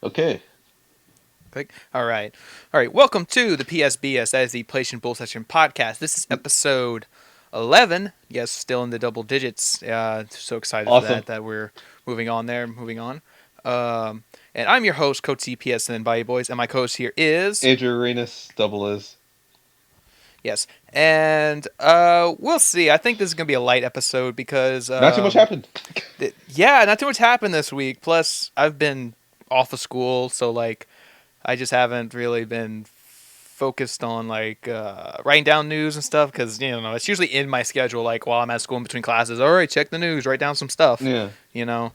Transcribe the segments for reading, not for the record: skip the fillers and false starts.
Okay. Click. All right. All right. Welcome to the PSBS, that is the PlayStation Bull Session podcast. This is episode 11. Yes, still in the double digits. So excited for Awesome. that we're moving on there, moving on. And I'm your host, Cote PSN bayouboyz, and my co-host here is Andrew Arenas, doubleis. yes. And we'll see. I think this is gonna be a light episode because Not too much happened. yeah, not too much happened this week. Plus, I've been off of school, so like I just haven't really been focused on like writing down news and stuff because it's usually in my schedule. Like while I'm at school in between classes, all right, check the news, write down some stuff, Yeah. you know.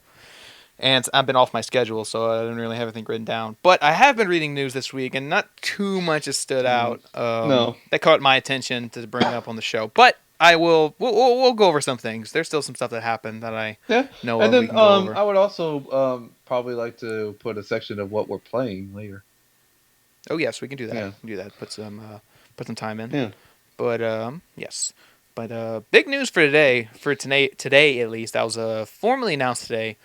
And I've been off my schedule, so I didn't really have anything written down. But I have been reading news this week, and not too much has stood out No. that caught my attention to bring up on the show. But I will we'll go over some things. There's still some stuff that happened that I Yeah. know And of. We then can go over. I would also probably like to put a section of what we're playing later. Oh yes, we can do that. Yeah. We can do that. Put some time in. Yeah. But yes. But big news for today, today at least, that was formally announced today.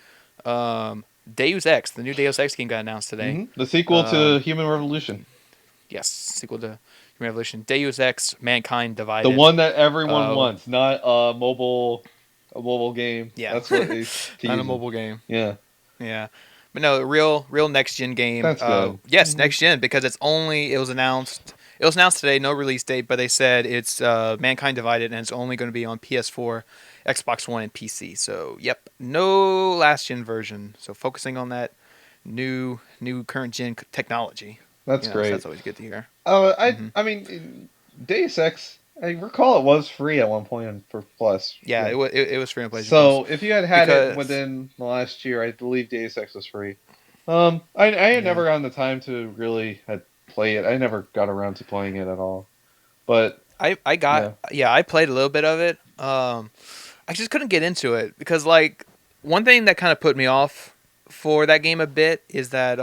Deus Ex, the new Deus Ex game got announced today. The sequel to Human Revolution. Yes, sequel to Human Revolution. Deus Ex: Mankind The Divided. one that everyone Uh, wants, not a mobile game. yeah, That's what they not a teasing. mobile game. Yeah. Yeah, but no, real next gen game. That's good. Yes, next gen because it was announced. It was announced today, no release date, but they said it's Mankind Divided and it's only going to be on PS4, Xbox One, and PC. So yep, no last gen version. So focusing on that new current gen technology. That's So great. that's always good to hear. I mean, Deus Ex. I recall it was free at one point for Plus. Yeah, it was free on PlayStation So Plus if you had it because within the last year, I believe Deus Ex was free. I had yeah. never gotten the time to really play it. I never got around to playing it at all. But yeah, I played a little bit of it. I just couldn't get into it because like one thing that kind of put me off for that game a bit is that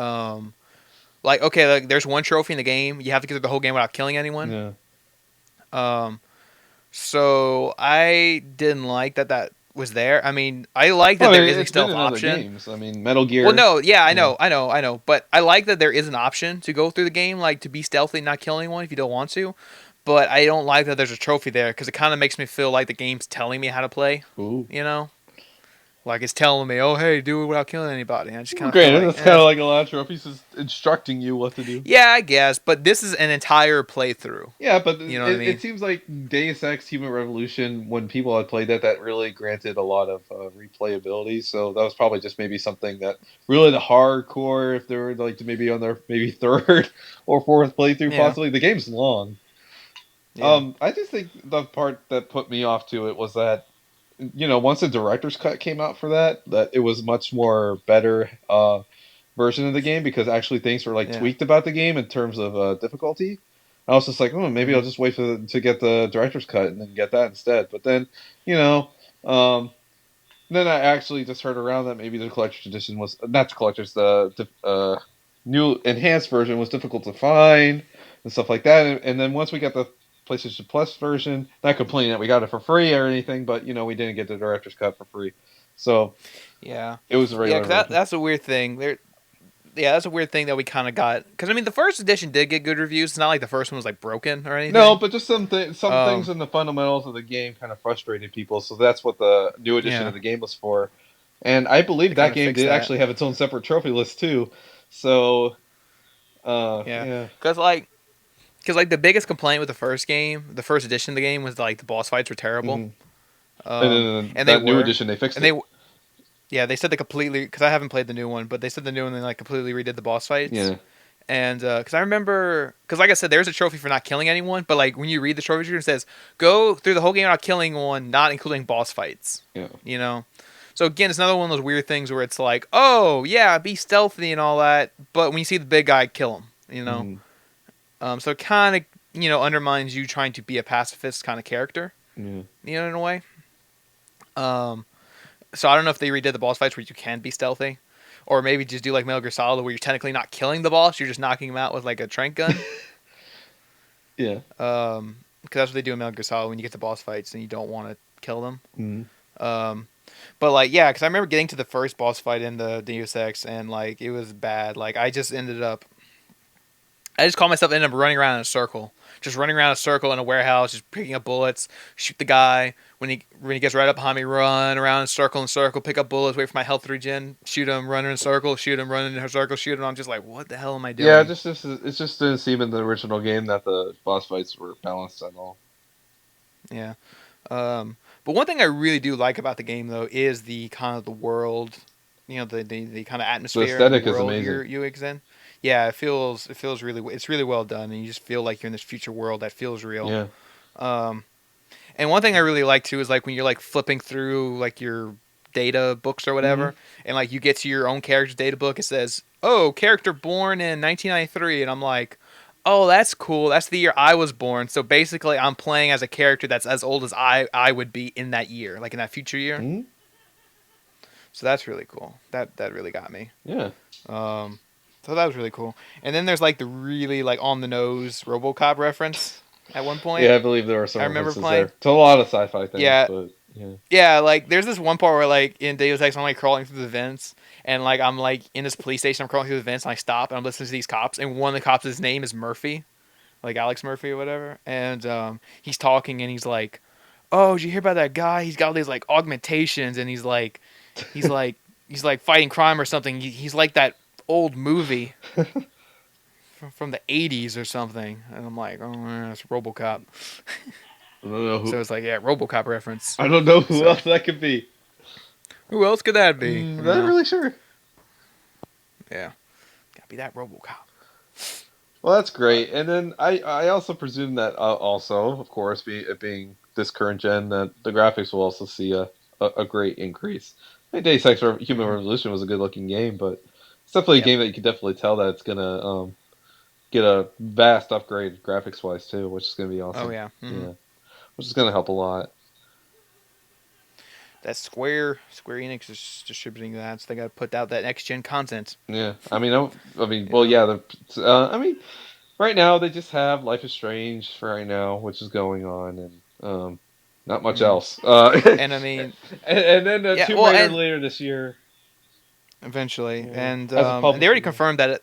like okay, like there's one trophy in the game, you have to get through the whole game without killing anyone. yeah. Um, so I didn't like that was there. I mean, I like that Well, I there mean, is a it's been stealth in other option. games. I mean, Metal Gear. Well, no, yeah, Yeah. I know, but I like that there is an option to go through the game, like to be stealthy, not kill anyone if you don't want to. But I don't like that there's a trophy there because it kind of makes me feel like the game's telling me how to play. Ooh. You know, like it's telling me, "Oh, hey, do it without killing anybody." And I just kind of feel Granted, like, that's kind of like a lot of trophies is instructing you what to do. yeah, I guess. But this is an entire playthrough. Yeah, but You know what I it mean? seems like Deus Ex Human Revolution, when people had played that, that really granted a lot of replayability. So that was probably just maybe something that really the hardcore, if they were like maybe on their maybe third or fourth playthrough, Yeah, possibly. The game's long. yeah, I just think the part that put me off to it was that, once the director's cut came out for that it was much more better version of the game because actually things were like yeah. tweaked about the game in terms of difficulty. I was just like, oh, maybe I'll Hmm. just wait to get the director's cut and then get that instead. But then, you know, um, then I actually just heard around that maybe the collector's edition was not the collector's the new enhanced version was difficult to find and stuff like that. And then once we got the PlayStation Plus version, not complaining that we got it for free or anything, but we didn't get the director's cut for free, so Yeah, it was a yeah. regular Because version. that's a weird thing. Yeah, that's a weird thing that we kind of got. Because I mean, the first edition did get good reviews. It's not like the first one was like broken or No, anything. but just some things Um, in the fundamentals of the game kind of frustrated people, so that's what the new edition yeah, of the game was for. And I believe they that kind of game fixed did that. actually have its own separate trophy list too. So, Yeah, yeah. because like the biggest complaint with the first game, the first edition of the game, was like the boss fights were terrible. hmm And then And they that new were, edition they fixed and it. yeah, they said they completely. Because I haven't played the new one, but they said the new one they like completely redid the boss fights. Yeah. And because I remember, because like I said, there's a trophy for not killing anyone, but like when you read the trophy tree, it says go through the whole game without killing one, not including boss fights. Yeah. You know, so again, it's another one of those weird things where it's like, oh yeah, be stealthy and all that, but when you see the big guy, kill him. hmm So it kind of undermines you trying to be a pacifist kind of character. Yeah. In a way. Um, so I don't know if they redid the boss fights where you can be stealthy. Or maybe just do like Metal Gear Solid where you're technically not killing the boss, you're just knocking him out with like a trank gun. Yeah. Because that's what they do in Metal Gear Solid when you get to boss fights and you don't want to kill them. hmm But like, yeah, because I remember getting to the first boss fight in the Deus Ex, and like it was bad. Like I just caught myself ended up running around in a circle, just running around in a circle in a warehouse, just picking up bullets, shoot the guy when he gets right up behind me, run around in a circle, pick up bullets, wait for my health to regen, shoot him, run in a circle, shoot him, run in a circle, shoot him. I'm just like, what the hell am I Yeah, doing? just it just didn't seem in the original game that the boss fights were balanced at all. Yeah. But one thing I really do like about the game though is the kind of the world, the kind of The atmosphere and the aesthetic is world amazing. you exist in. Yeah, it feels really it's really well done, and you just feel like you're in this future world that feels real. Yeah. Um, and one thing I really like too is like when you're like flipping through like your data books or Hmm. whatever, and like you get to your own character's data book, it says, "Oh, character born in 1993," and I'm like, "Oh, that's cool. That's the year I was born." So basically, I'm playing as a character that's as old as I would be in that year, like in that future year. Hmm. So that's really cool. That really got me. Yeah. Um, so that was really cool. And then there's like the really like on the nose RoboCop reference at one point. Yeah, I believe there are some I remember references there playing. to a lot of sci-fi things, Yeah, but yeah. yeah. Like there's this one part where like in Deus Ex I'm like crawling through the vents and like I'm like in this police station. I'm crawling through the vents and I stop and I'm listening to these cops and one of the cops' his name is Murphy, like Alex Murphy or whatever. And he's talking and he's like, "Oh, did you hear about that guy? He's got all these like augmentations and he's like he's like fighting crime or something. He's like that old movie from the 80s or something." And I'm like, "Oh, yeah, it's RoboCop." I don't know So who. it's like, yeah, RoboCop reference. I don't know who So else that could be. who else could that be? You Not know? really sure. Yeah, gotta be that RoboCop. Well, that's But great. And then I also presume that also, of course, it being this current gen, that the graphics will also see a great increase. I think Deus Ex Human mm-hmm. Revolution was a good looking game, but it's definitely a Yep. game that you can definitely tell that it's gonna get a vast upgrade graphics wise too, which is gonna be Oh awesome. yeah. Mm-hmm. Yeah, which is gonna help a lot. That Square Enix is distributing that, so they gotta put out that next gen content. Yeah, I mean, You well, know. yeah. I mean, right now they just have Life is Strange for right now, which is going on, and not much Mm-hmm. else. And I mean, And then yeah. Tomb Well, Raider and later this year. eventually, Yeah, as a and they already publisher. confirmed that.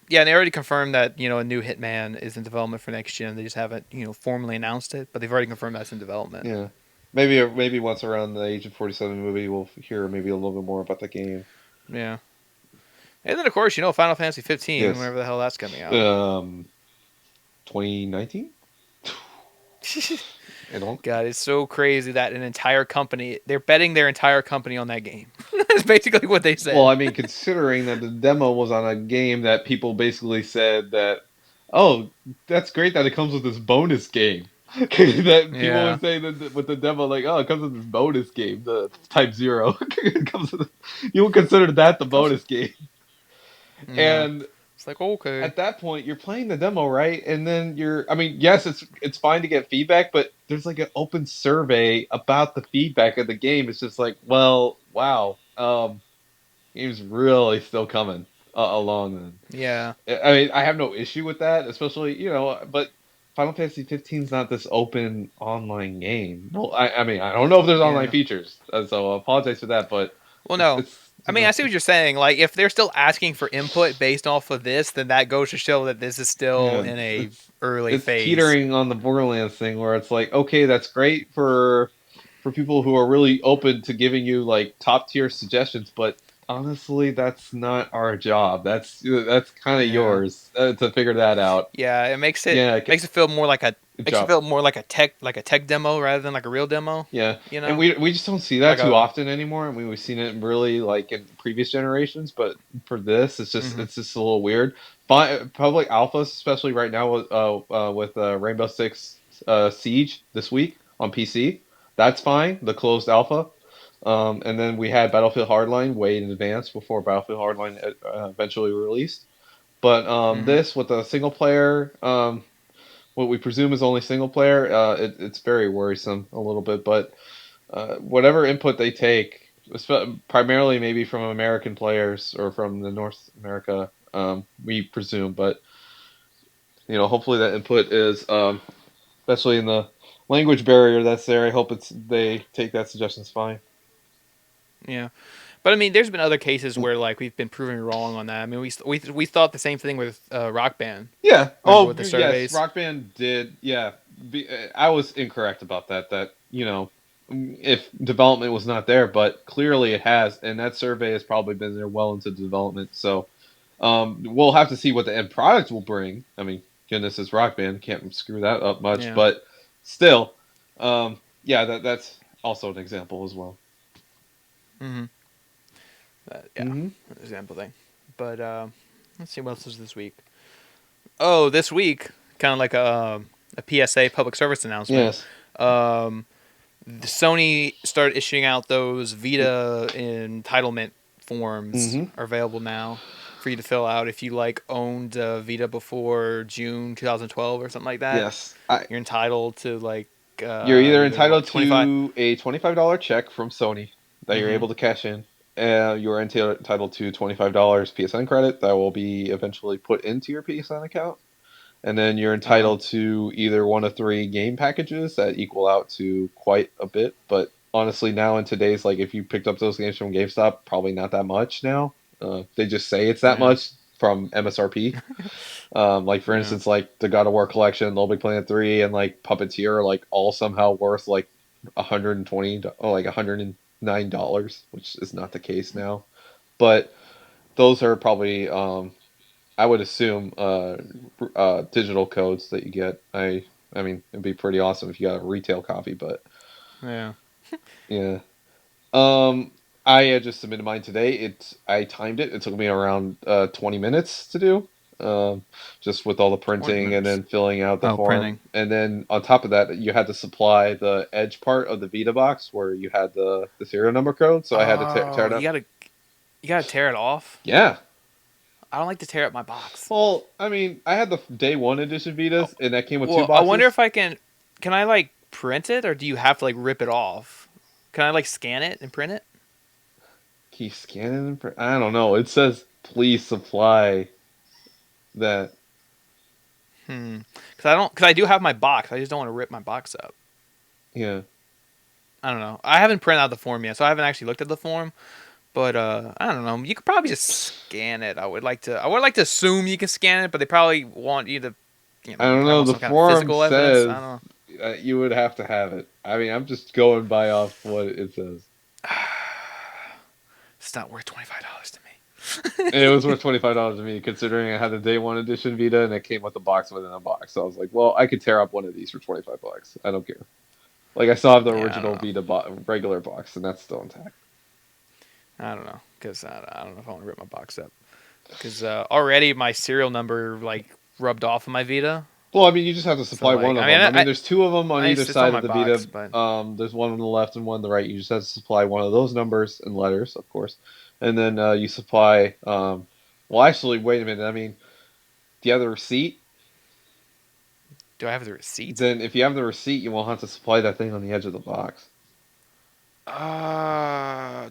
Yeah, and they already confirmed that a new Hitman is in development for next gen. They just haven't formally announced it, but they've already confirmed that's in development. Yeah, maybe once around the Agent 47 movie, we'll hear maybe a little bit more about the game. Yeah. And then of course, Final Fantasy 15, Yes, whenever the hell that's coming out. um, 2019. I don't. God, it's so crazy that an entire company they're betting their entire company on that game. That's basically what they Well, said. I mean, considering that the demo was on a game that people basically said that, oh, that's great that it comes with this bonus game. That people Yeah. would say that with the demo, like, oh, it comes with this bonus game, the Type Zero. It comes with, you would consider that the bonus game. Yeah. And It's like okay. at that point, you're playing the demo, right? And then I mean, yes, it's fine to get feedback, but there's like an open survey about the feedback of the game. It's just like, well, wow. Game's really still coming along. Yeah. Then I mean, I have no issue with that, especially but Final Fantasy 15 is not this open online game. No, I mean, I don't know if there's online Yeah. features, so I apologize for that, but Well, it's no. it's I you mean, I know see what you're saying. Like, if they're still asking for input based off of this, then that goes to show that this is still yeah, in a it's early it's phase. teetering on the Borderlands thing where it's like, okay, that's great for people who are really open to giving you like top tier suggestions, but honestly, that's not our job. That's kind of Yeah. yours to figure that out. Yeah. It makes it Yeah, makes it feel more like a good makes it job. feel more like a tech demo rather than like a real demo. Yeah, You and know, we just don't see that like too a. often anymore. I mean, we've seen it really like in previous generations, but for this, Mm-hmm. it's just a little weird. But public alphas, especially right now with Rainbow Six Siege this week on PC, that's fine. The closed alpha, and then we had Battlefield Hardline way in advance before Battlefield Hardline eventually released. But Mm-hmm. this with a single player, what we presume is only single player, it's very worrisome a little bit, but whatever input they take, primarily maybe from American players or from the North America, we presume. But hopefully that input is, especially in the language barrier that's there. I hope they take that suggestions fine. Yeah. But I mean, there's been other cases where like we've been proven wrong on that. I mean, we thought the same thing with Rock Band. Yeah. Remember Oh, with the yes. surveys? Rock Band did. Yeah. I was incorrect about that. That if development was not there, but clearly it has, and that survey has probably been there well into development. So, we'll have to see what the end product will bring. I mean, goodness, it's Rock Band, can't screw that up much. Yeah. But still, yeah, that's also an example as well. Mm-hmm. Yeah. Hmm. Example thing. But let's see what else is this week. Oh, this week, kind of like a PSA, public service announcement. Yes. Um, Sony started issuing out those Vita entitlement forms Hmm. are available now for you to fill out if you like owned Vita before June 2012 or something like that. Yes. You're entitled to like You're either either what entitled 25. to a $25 check from Sony that you're Mm-hmm. able to cash in. You're entitled to $25 PSN credit that will be eventually put into your PSN account. And then you're Uh, entitled to either one of three game packages that equal out to quite a bit. But honestly, now in today's, like, if you picked up those games from GameStop, probably not that much now. They just say it's that yeah. much from MSRP. Like for Yeah. instance, like the God of War collection, Little Big Planet 3, and like Puppeteer are like all somehow worth like 120 or like $109, which is not the case now. But those are probably I would assume digital codes that you get. I mean it'd be pretty awesome if you got a retail copy, but Yeah. yeah. Um, I just submitted mine today. I timed it. It took me around 20 minutes to do. Um, just with all the 20 printing and minutes. then filling out the Oh, form. printing. And then on top of that, you had to supply the edge part of the Vita box where you had the serial number code. So I had to tear Oh, it up. you gotta tear it off. Yeah. I don't like to tear up my box. Well, I mean, I had the day one edition Oh, Vitas, and that came with two well, I wonder boxes. if I can. Can I like print it, or do you have to like rip it off? Can I like scan it and print it? Keep scanning. I don't know. It says please supply that. Because I don't. Because I do have my box. I just don't want to rip my box up. Yeah. I don't know. I haven't printed out the form yet, so I haven't actually looked at the form. But I don't know. You could probably just scan it. I would like to. I would like to assume you can scan it, but they probably want you to, I don't probably know. want The some kind of forum physical evidence. I says don't know. you would have to have it. I mean, I'm just going by off what it says. It's not worth $25 to It me. was worth $25 to me, considering I had the day one edition Vita and it came with a box within a box. So I was like, well, I could tear up one of these for $25. I don't care. Like I still have the Yeah, I don't original know. Vita regular box, and that's still intact. I don't know because I don't know if I want to rip my box up because already my serial number like rubbed off of my Vita. Well, I mean, you just have to So supply one like, of I mean, them. I mean, there's two of them on either it's on side my of the box, Vita. but There's one on the left and one on the right. You just have to supply one of those numbers and letters, of course, and then you supply. Well, actually, wait a minute. I mean, do you have the receipt? do I have the receipt? Then, if you have the receipt, you won't have to supply that thing on the edge of the box.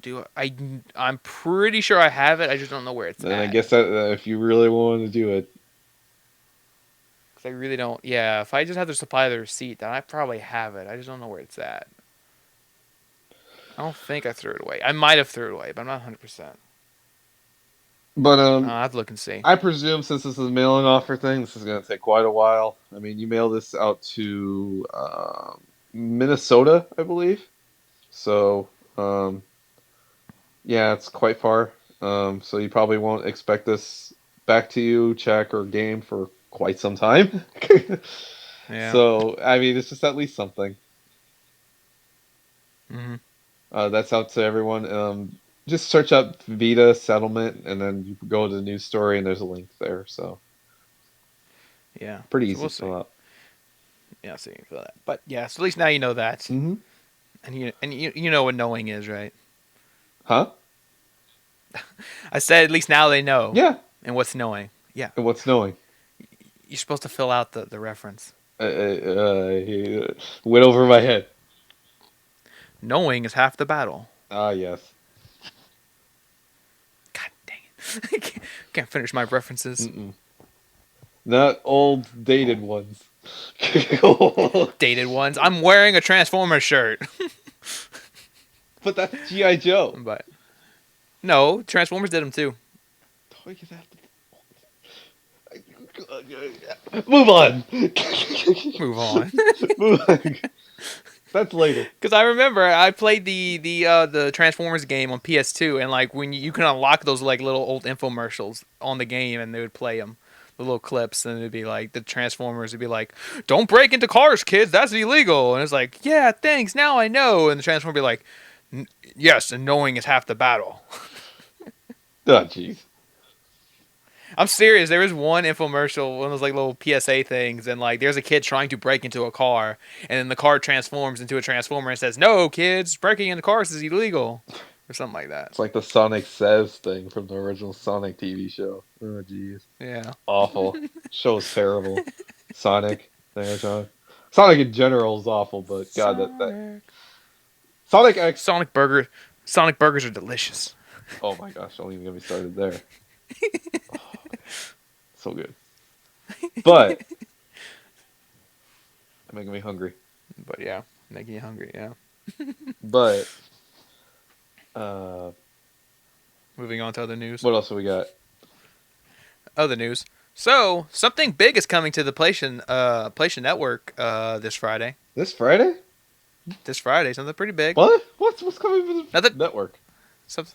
Do I? I'm pretty sure I have it. I just don't know where it's Then I at. guess that if you really want to do it, Cause I really don't. Yeah, if I just have to supply the receipt, then I probably have it. I just don't know where it's at. I don't think I threw it away. I might have threw it away, but I'm not 100%. but I have to look and see. I presume since this is a mailing offer thing, this is going to take quite a while. I mean, you mail this out to Minnesota, I believe. So, yeah, it's quite far. So you probably won't expect this back to you, check or game for quite some time. Yeah. So, I mean, it's just at least something. Hmm. That's out to everyone. Just search up Vita settlement, and then you go to the news story, and there's a link there. So Yeah. pretty So easy we'll to see. fill out. Yeah, see for that. But yeah, so at least now you know that, Mm-hmm. and you know what knowing is, right? Huh? I said at least now they know, Yeah. and what's knowing. Yeah, And what's knowing? you're supposed to fill out the reference. Went over my head. Knowing is half the battle. Ah, yes. God dang it! Can't finish my references. Mm-mm. Not old dated ones. Dated ones. I'm wearing a Transformer shirt. But that's GI Joe. But no, Transformers did them too. Move on. Move on. Move on. That's later. Because I remember I played the Transformers game on PS2, and like when you can unlock those like little old infomercials on the game, and they would play them, the little clips, and it'd be like the Transformers would be like, "Don't break into cars, kids. That's illegal." And it's like, "Yeah, thanks. Now I know." And the Transformer would be like, "Yes, and knowing is half the battle." Oh, jeez. I'm serious. There was one infomercial, one of those like little PSA things, and like there's a kid trying to break into a car, and then the car transforms into a transformer and says, "No, kids, breaking into cars is illegal," or something like that. It's like the Sonic Says thing from the original Sonic TV show. Oh, jeez. Yeah. Awful. Show's terrible. Sonic. There, John. Sonic in general is awful, but God, that Sonic X. Sonic burgers are delicious. Oh my gosh! Don't even get me started there. Oh, so good. But making me hungry. But yeah, making you hungry. Yeah. But uh, Moving on to other news. what else do we got? Other news. So something big is coming to the PlayStation Network this Friday. This Friday? This Friday, something pretty big. What? What's coming from the Nothing. network? Some,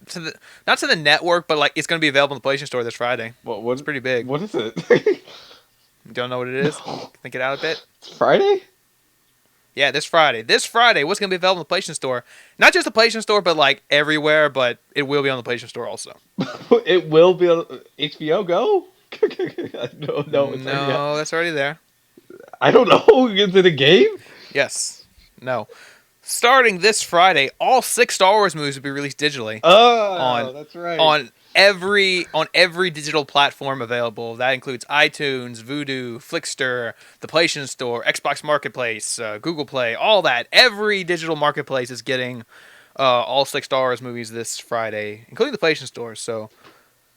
to the not to the network, but like it's going to be available in the PlayStation Store this Friday. What? It's pretty big. What is it? You don't know what it is? Think it out a bit. It's Friday? Yeah, this Friday. This Friday, what's going to be available in the PlayStation Store? Not just the PlayStation Store, but like everywhere. But it will be on the PlayStation Store also. It will be on HBO Go? No, it's already No, that's already there. I don't know. Is it a game? Yes. No. Starting this Friday, all 6 Star Wars movies will be released digitally Oh, that's right. on every digital platform available. That includes iTunes, Vudu, Flickster, the PlayStation Store, Xbox Marketplace, Google Play, all that. Every digital marketplace is getting all 6 Star Wars movies this Friday, including the PlayStation Store. So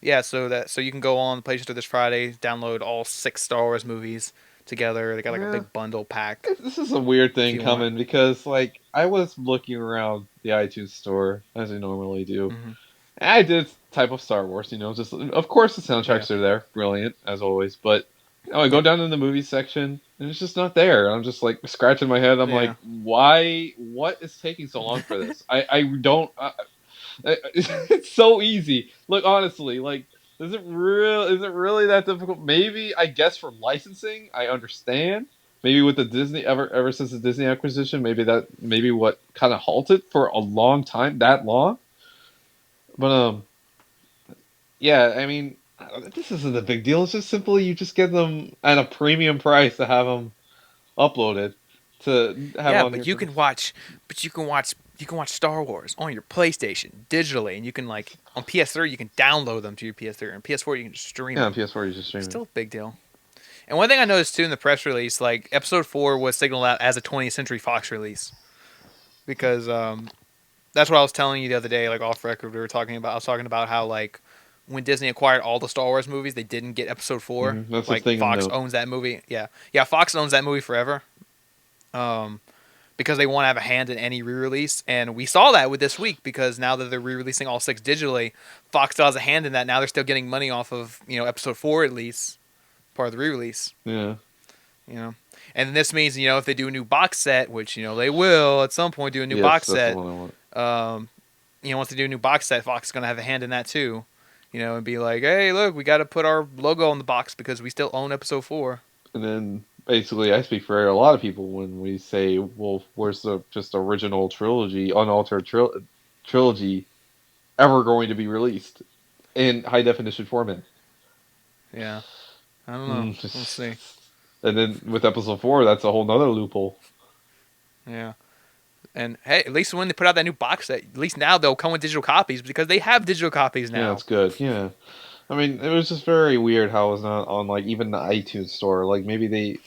yeah, so you can go on the PlayStation Store this Friday, download all 6 Star Wars movies together. They got like a big bundle pack. This is a weird thing coming want. because, like, I was looking around the iTunes store as I normally do. Mm-hmm. And I did type of Star Wars, just of course the soundtracks are there, brilliant as always. But I go down in the movie section and it's just not there. And I'm just like scratching my head. I'm like, why? What is taking so long for this? I don't. It's so easy. Look, honestly, like. Is it really that difficult? Maybe, I guess, for licensing, I understand. Maybe with the Disney ever since the Disney acquisition, maybe what kind of halted for a long time, that long. But yeah, I mean, this isn't a big deal. It's just simply you just get them at a premium price to have them uploaded to have Yeah, on but your. you can watch Star Wars on your PlayStation digitally, and you can like on PS3 you can download them to your PS3, and PS4 you can just stream Yeah, them. on PS4 you just stream it. Still a big deal. And one thing I noticed too in the press release, like Episode 4 was signaled out as a 20th Century Fox release because that's what I was telling you the other day, like off record. I was talking about how like when Disney acquired all the Star Wars movies, they didn't get Episode 4. That's Like the thing. Fox owns that movie. Yeah, Fox owns that movie forever. Because they want to have a hand in any re-release, and we saw that with this week because now that they're re-releasing all 6 digitally, Fox still has a hand in that. Now they're still getting money off of Episode 4 at least, part of the re-release. Yeah. And this means if they do a new box set, which they will at some point do a new box set. That's the one I want. Once they do a new box set, Fox is gonna have a hand in that too. And be like, hey, look, we got to put our logo on the box because we still own Episode 4. And then basically, I speak for a lot of people when we say, "Well, where's the just original trilogy, unaltered trilogy, ever going to be released in high definition format?" Yeah, I don't know. We'll see. And then with Episode 4, that's a whole nother loophole. Yeah. And hey, at least when they put out that new box set, at least now they'll come with digital copies because they have digital copies now. Yeah, that's good. Yeah. I mean, it was just very weird how it was not on, like, even the iTunes store. Like, maybe they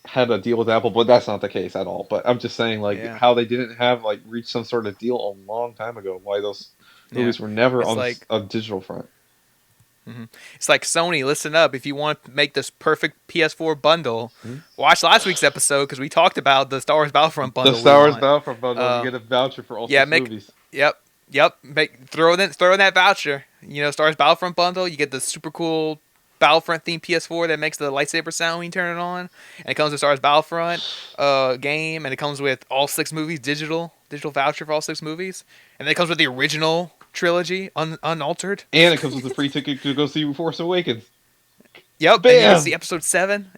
had a deal with Apple, but that's not the case at all. But I'm just saying, like, how they didn't have, like, reached some sort of deal a long time ago. Why those movies were never on a digital front. It's like Sony, listen up. If you want to make this perfect PS4 bundle, Hmm? watch last week's episode because we talked about the Star Wars Battlefront The bundle we Star Wars want. Battlefront bundle, you Uh, get a voucher for all yeah, six make movies. yep, yep. Throw in that voucher. Star Wars Battlefront bundle. You get the super cool Battlefront themed PS4 that makes the lightsaber sound when you turn it on, and it comes with Star Wars Battlefront game, and it comes with all six movies digital voucher for all six movies, and then it comes with the original trilogy unaltered. And it comes with a free ticket to go see Force Awakens. Yep, and you get to see Bam!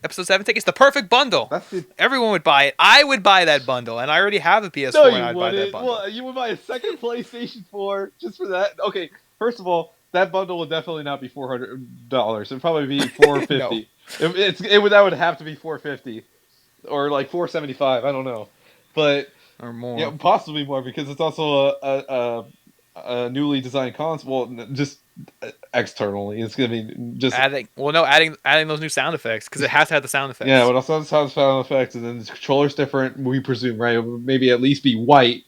episode 7 tickets, the perfect bundle. That's the. Everyone would buy it. I would buy that bundle, and I already have a No, PS4, and you I'd buy that wouldn't. bundle. Well, you would buy a second PlayStation 4 just for that. Okay, first of all, that bundle would definitely not be $400. It'd probably be No, 450. That would have to be 450 or like 475. I don't know, but or yeah, more. possibly more because it's also a newly designed console. Well, just externally, it's gonna be just Adding those new sound effects because it has to have the sound yeah. effects. What also sounds sound effects, and then the controller's different. We presume, right? Maybe at least be white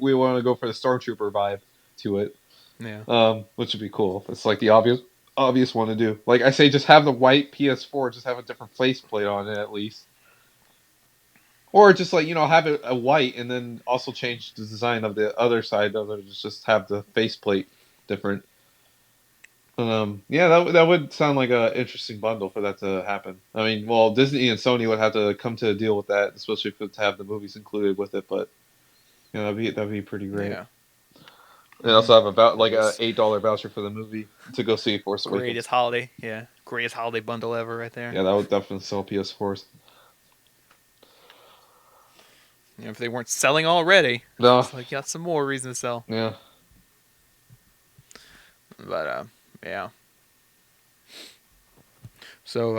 we want to go for the stormtrooper vibe to it, Yeah, which would be cool. It's like the obvious one to do. Like I say, just have the white PS4, just have a different faceplate on it at least. Or just like have it a white and then also change the design of the other side of it. Just have the faceplate different. Yeah, that would sound like a interesting bundle for that to happen. I mean, well, Disney and Sony would have to come to a deal with that, especially to have the movies included with it. But that'd be pretty great. yeah. And also have about like a This $8 voucher for the movie to go see Force Awakens. greatest holiday bundle ever, right there. Yeah, that would definitely sell PS4s. If they weren't selling already, No, it's like you got some more reason to sell. yeah. But yeah. So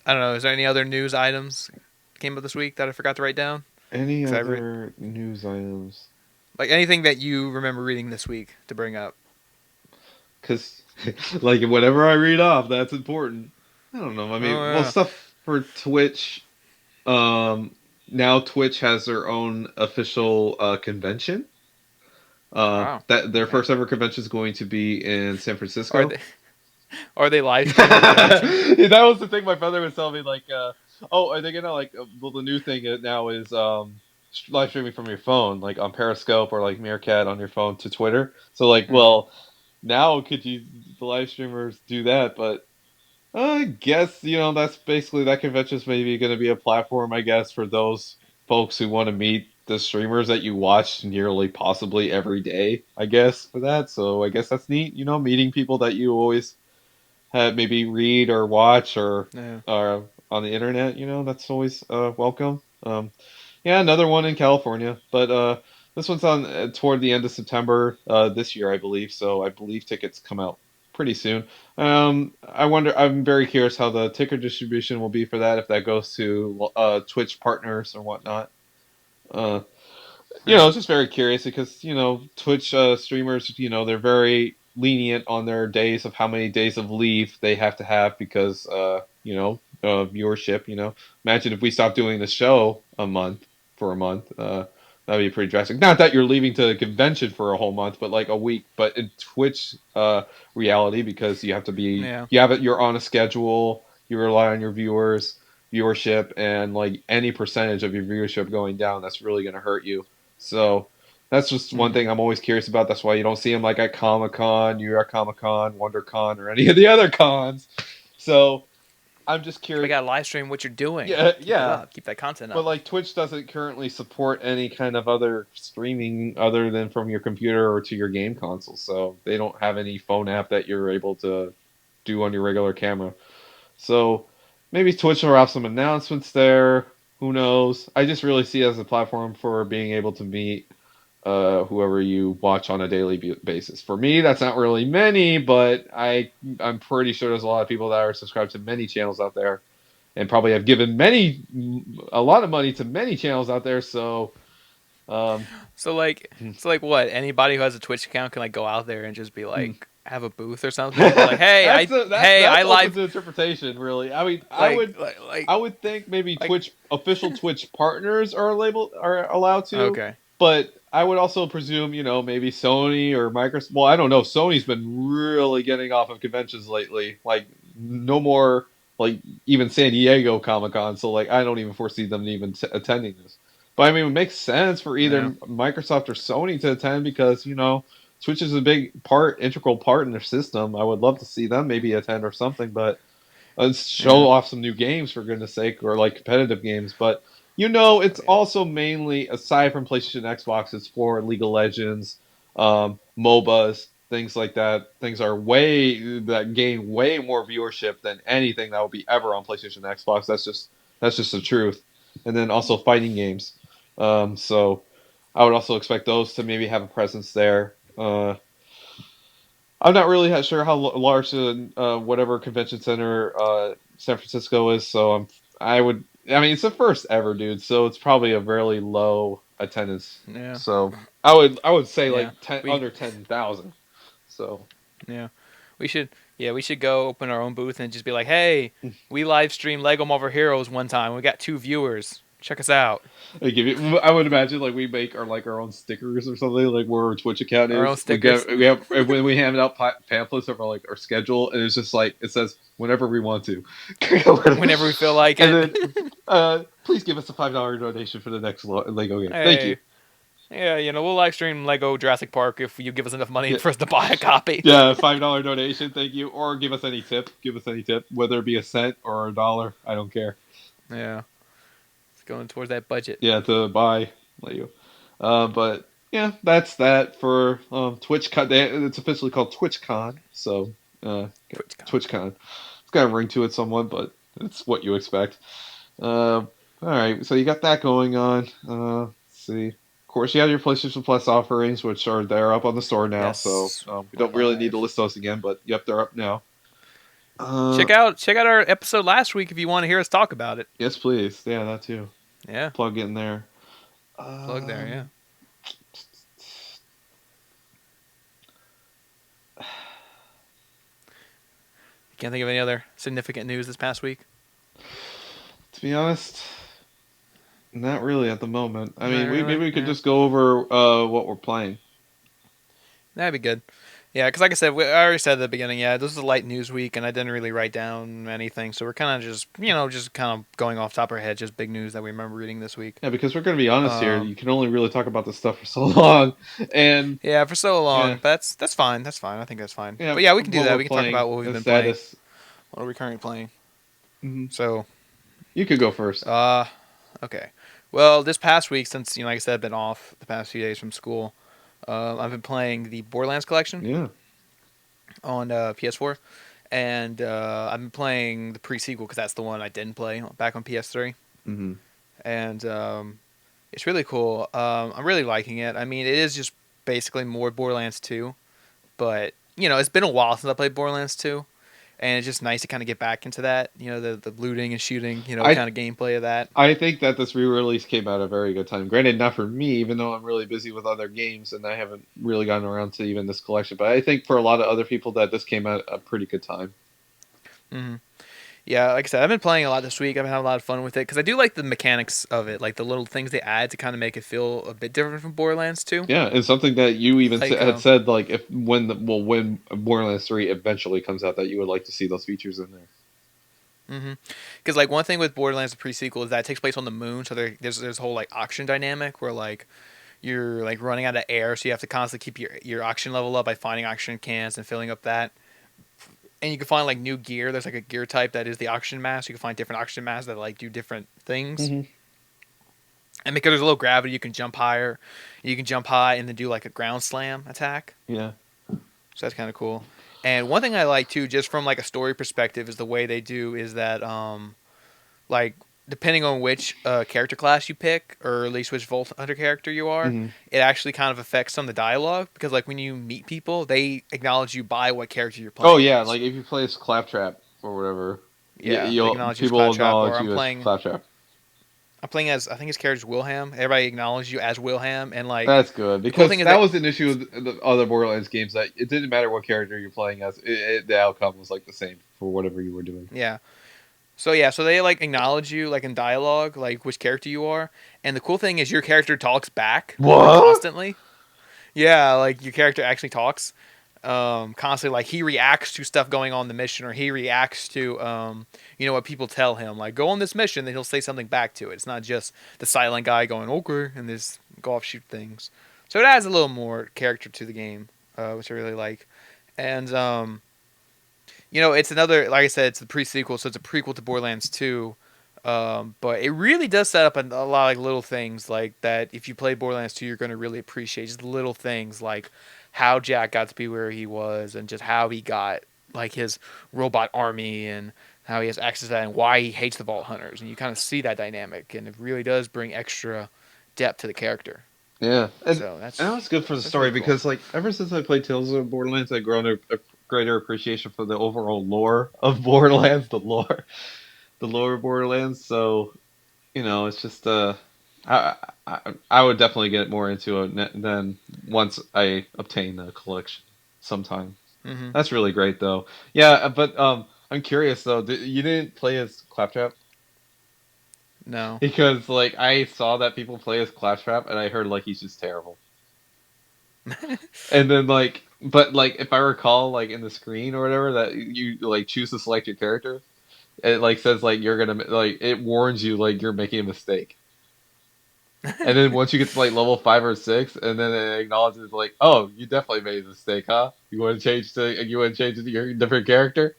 I don't know. Is there any other news items came up this week that I forgot to write down? Any 'Cause other news items? like anything that you remember reading this week to bring up. Because like whatever I read off, that's important. I don't know. I Oh mean, well, yeah. stuff for Twitch. Now Twitch has their own official convention. Wow. That their Okay. first ever convention is going to be in San Are Francisco. they are they live streaming the convention? That was the thing my brother was telling me. Like, oh, are they gonna like? Well, the new thing now is live streaming from your phone, like on Periscope or like Meerkat on your phone to Twitter. So like, Mm-hmm. well, now could you the live streamers do that? But I guess that's basically that convention's maybe going to be a platform, I guess, for those folks who want to meet the streamers that you watch nearly possibly every day. I guess for that, so I guess that's neat. Meeting people that you always have maybe read or watch Yeah. or on the internet. That's always welcome. Yeah, another one in California, but this one's on toward the end of September this year, I believe. So I believe tickets come out pretty soon. I wonder. I'm very curious how the ticker distribution will be for that. If that goes to Twitch partners or whatnot. Uh, Yeah. just very curious because Twitch streamers, they're very lenient on their days of how many days of leave they have to have because viewership. Imagine if we stopped doing the show for a month. That'd be pretty drastic. Not that you're leaving to a convention for a whole month, but like a week. But in Twitch reality, because you have to be, Yeah. you have it, you're on a schedule. You rely on your viewership, and like any percentage of your viewership going down, that's really going to hurt you. So that's just one Mm-hmm. thing I'm always curious about. That's why you don't see them like at Comic Con, New York Comic Con, WonderCon, or any of the other cons. So I'm just We curious. got to live stream what you're doing. Yeah, Keep it yeah. up. Keep that content But up. like Twitch doesn't currently support any kind of other streaming other than from your computer or to your game console. So they don't have any phone app that you're able to do on your regular camera. So maybe Twitch will have some announcements there. Who knows? I just really see it as a platform for being able to meet whoever you watch on a daily basis. For me, that's not really many, but I'm pretty sure there's a lot of people that are subscribed to many channels out there, and probably have given a lot of money to many channels out there. So, um, So like what? Anybody who has a Twitch account can like go out there and just be hmm. like have a booth or something and be like, hey, That's I open live to interpretation. Really, I mean, like like like I would think maybe like Twitch official Twitch partners are allowed to, okay. But I would also presume, maybe Sony or Microsoft. Well, I don't know. Sony's been really getting off of conventions lately. Like, no more, like, even San Diego Comic Con. So, like, I don't even foresee them even attending this. But I mean, it makes sense for either Yeah, Microsoft or Sony to attend because, Switch is a big part, integral part in their system. I would love to see them maybe attend or something, but let's show yeah, off some new games for goodness sake, or like competitive games. But it's yeah, also mainly aside from PlayStation, Xbox, it's for League of Legends, MOBAs, things like that. Things are way that gain way more viewership than anything that will be ever on PlayStation, Xbox. That's just the truth. And then also fighting games. So I would also expect those to maybe have a presence there. I'm not really sure how large the whatever convention center San Francisco is, so I would. I mean, it's the first ever, dude. So it's probably a very low attendance. yeah, So I would say yeah. like We under 10,000. So yeah, we should we should go open our own booth and just be like, hey, we live streamed Lego Marvel Heroes one time. We got 2 viewers. Check us out. they give you. I would imagine like we make our own stickers or something like where our Twitch account Our own is. We stickers. get we have when we hand out pamphlets of our schedule, and it's just like it says whenever we want to. Whenever we feel like And it. then please give us a $5 donation for the next Lego game. Thank you. Hey, yeah, we'll live stream Lego Jurassic Park if you give us enough money Yeah, for us to buy a copy. yeah, $5 donation. Thank you, or give us any tip. Give us any tip, whether it be a cent or a dollar. I don't care. Yeah, it's going towards that budget. Yeah, to buy Lego. But yeah, that's that for TwitchCon. It's officially called TwitchCon. So TwitchCon. TwitchCon. It's got a ring to it somewhat, but it's what you expect. All right, so you got that going on. Let's see. Of course, you have your PlayStation Plus offerings, which they're up on the store now. So Yes, we we're don't really need to live. list those again, but yep, they're up now. Uh, Check out our episode last week if you want to hear us talk about it. yes, please. Yeah, that too. Yeah, Plug in there. plug there. Yeah. Um, Can't think of any other significant news this past week. to be honest, not really at the moment. I Not mean, maybe really. we could Yeah, just go over what we're playing. that'd be good. Yeah, because like I said, I already said at the beginning. Yeah, this is a light news week, and I didn't really write down anything, so we're kind of just just kind of going off top of our head, just big news that we remember reading this week. Yeah, because we're going to be honest here. Um, You can only really talk about this stuff for so long, and yeah, for so yeah, long, but that's fine. That's fine. I think that's fine. yeah, But yeah, we can do what that. we're We can talk playing, about what we've the been playing. status. What are we currently playing? Hmm. So, You could go first. okay. Well, this past week, since like I said, I've been off the past few days from school, I've been playing the Borderlands collection Yeah. on PS4, and I've been playing the pre-sequel because that's the one I didn't play back on PS3, Hmm. and it's really cool. I'm really liking it. I mean, it is just basically more Borderlands 2, but it's been a while since I played Borderlands 2, and it's just nice to kind of get back into that. The looting and shooting, I kind of gameplay of that. I think that this re-release came at a very good time. Granted, not for me, even though I'm really busy with other games and I haven't really gotten around to even this collection. But I think for a lot of other people that this came at a pretty good time. Hmm. Yeah, like I said, I've been playing a lot this week. I've been having a lot of fun with it because I do like the mechanics of it, like the little things they add to kind of make it feel a bit different from Borderlands 2. Yeah, and something that you even Like, had said, like if when Borderlands 3 eventually comes out, that you would like to see those features in there. because like one thing with Borderlands the pre-sequel is that it takes place on the moon, so there's this whole like oxygen dynamic where like you're like running out of air, so you have to constantly keep your oxygen level up by finding oxygen cans and filling up that. And you can find like new gear. There's like a gear type that is the oxygen mask. You can find different oxygen masks that like do different things. Hmm. And because there's a little gravity, you can jump higher. You can jump high and then do like a ground slam attack. Yeah. So that's kind of cool. And one thing I like too, just from like a story perspective, is the way they do is that like depending on which character class you pick, or at least which Vault Hunter character you are, Hmm. it actually kind of affects some of the dialogue because like when you meet people, they acknowledge you by what character you're Oh playing yeah, as. like if you play as Claptrap or whatever, Yeah, they you'll acknowledge you as people will Claptrap, or acknowledge you as Claptrap. I'm playing as I think his character's Wilhelm. Everybody acknowledges you as Wilhelm, and like That's good the cool because thing is that that was an issue with the other Borderlands games that it didn't matter what character you're playing as, the outcome was like the same for whatever you were doing. yeah. So yeah, so they like acknowledge you like in dialogue, like which character you are, and the cool thing is your character talks back like What? constantly. Yeah, like your character actually talks constantly. Like he reacts to stuff going on in the mission, or he reacts to what people tell him. Like go on this mission, then he'll say something back to it. It's not just the silent guy going okay and just go off shoot things. So it adds a little more character to the game, which I really like. And it's another, like I said, it's the pre-sequel, so it's a prequel to Borderlands 2. But it really does set up a lot of like little things like that. If you play Borderlands 2, you're going to really appreciate just little things like how Jack got to be where he was, and just how he got like his robot army, and how he has access to that, and why he hates the Vault Hunters. And you kind of see that dynamic, and it really does bring extra depth to the character. Yeah, So and that was good for the that's story really cool. because like ever since I played Tales of Borderlands, I've grown a greater appreciation for the overall lore of Borderlands, the lore of Borderlands. So it's just I would definitely get more into it then once I obtain the collection sometime. Hmm. That's really great though. Yeah, but I'm curious though. You didn't play as Claptrap No. because like I saw that people play as Claptrap and I heard like he's just terrible. And then like, but like if I recall, like in the screen or whatever that you like choose to select your character, it like says like you're gonna like it warns you like you're making a mistake. And then once you get to like level 5 or 6, and then it acknowledges like, oh, you definitely made a mistake, huh? You want to change to your different character?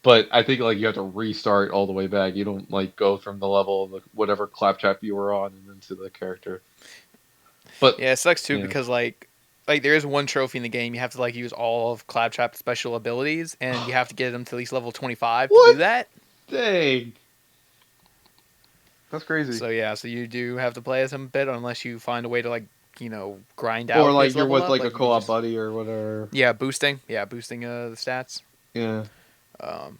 But I think like you have to restart all the way back. You don't like go from the level of whatever claptrap you were on and into the character. But Yeah, it sucks too yeah, because like there is one trophy in the game you have to like use all of Claptrap's special abilities, and you have to get them to at least level 25 to do what? that. Dang, that's crazy. So yeah, so you do have to play as him a bit unless you find a way to like grind Or out like his you're level with up. like a Like you could co-op just buddy or whatever. boosting the stats. Yeah.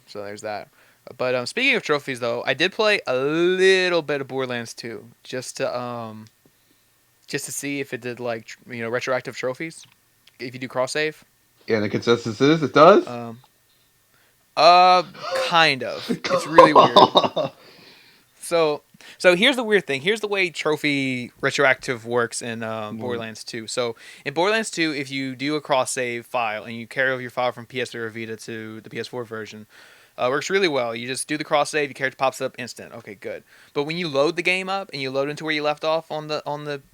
So there's that. But speaking of trophies though, I did play a little bit of Borderlands 2 just to see if it did like retroactive trophies if you do cross save. Yeah, and the consensus is it does. Um, kind of. It's really weird. So, so here's the weird thing. Here's the way trophy retroactive works in Well, Borderlands 2. So in Borderlands 2, if you do a cross save file and you carry over your file from PS3 or Vita to the PS4 version, works really well. You just do the cross save, your character pops up instant. Okay, good. But when you load the game up and you load into where you left off on the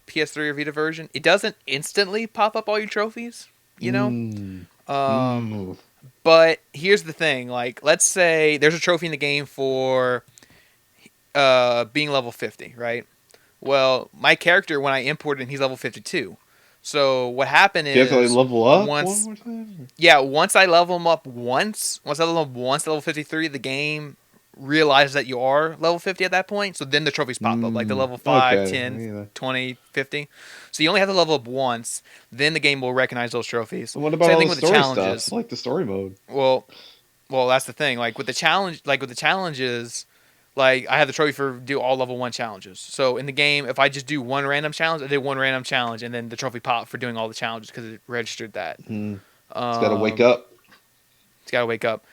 PS3 or Vita version, it doesn't instantly pop up all your trophies. You know. mm, Um, mm. but here's the thing. Like, let's say there's a trophy in the game for being level 50, right? Well, my character, when I imported, he's level 52. So what happened Do you have to like is level up one once, more time? yeah, once I level him up once I level him up once to level 53, the game realizes that you are level 50 at that point. So then the trophies pop up, like the level 5, Okay. 10, Yeah. 20, 50. So you only have to level up once. Then the game will recognize those trophies. What about Same all thing the with the story stuff, challenges. like the story mode? Well, well, that's the thing. Like with the challenges, like I have the trophy for do all level 1 challenges. So in the game, if I just do one random challenge, I did one random challenge, and then the trophy pop for doing all the challenges because it registered that. Hmm. It's got to wake Um, up. it's gotta wake up.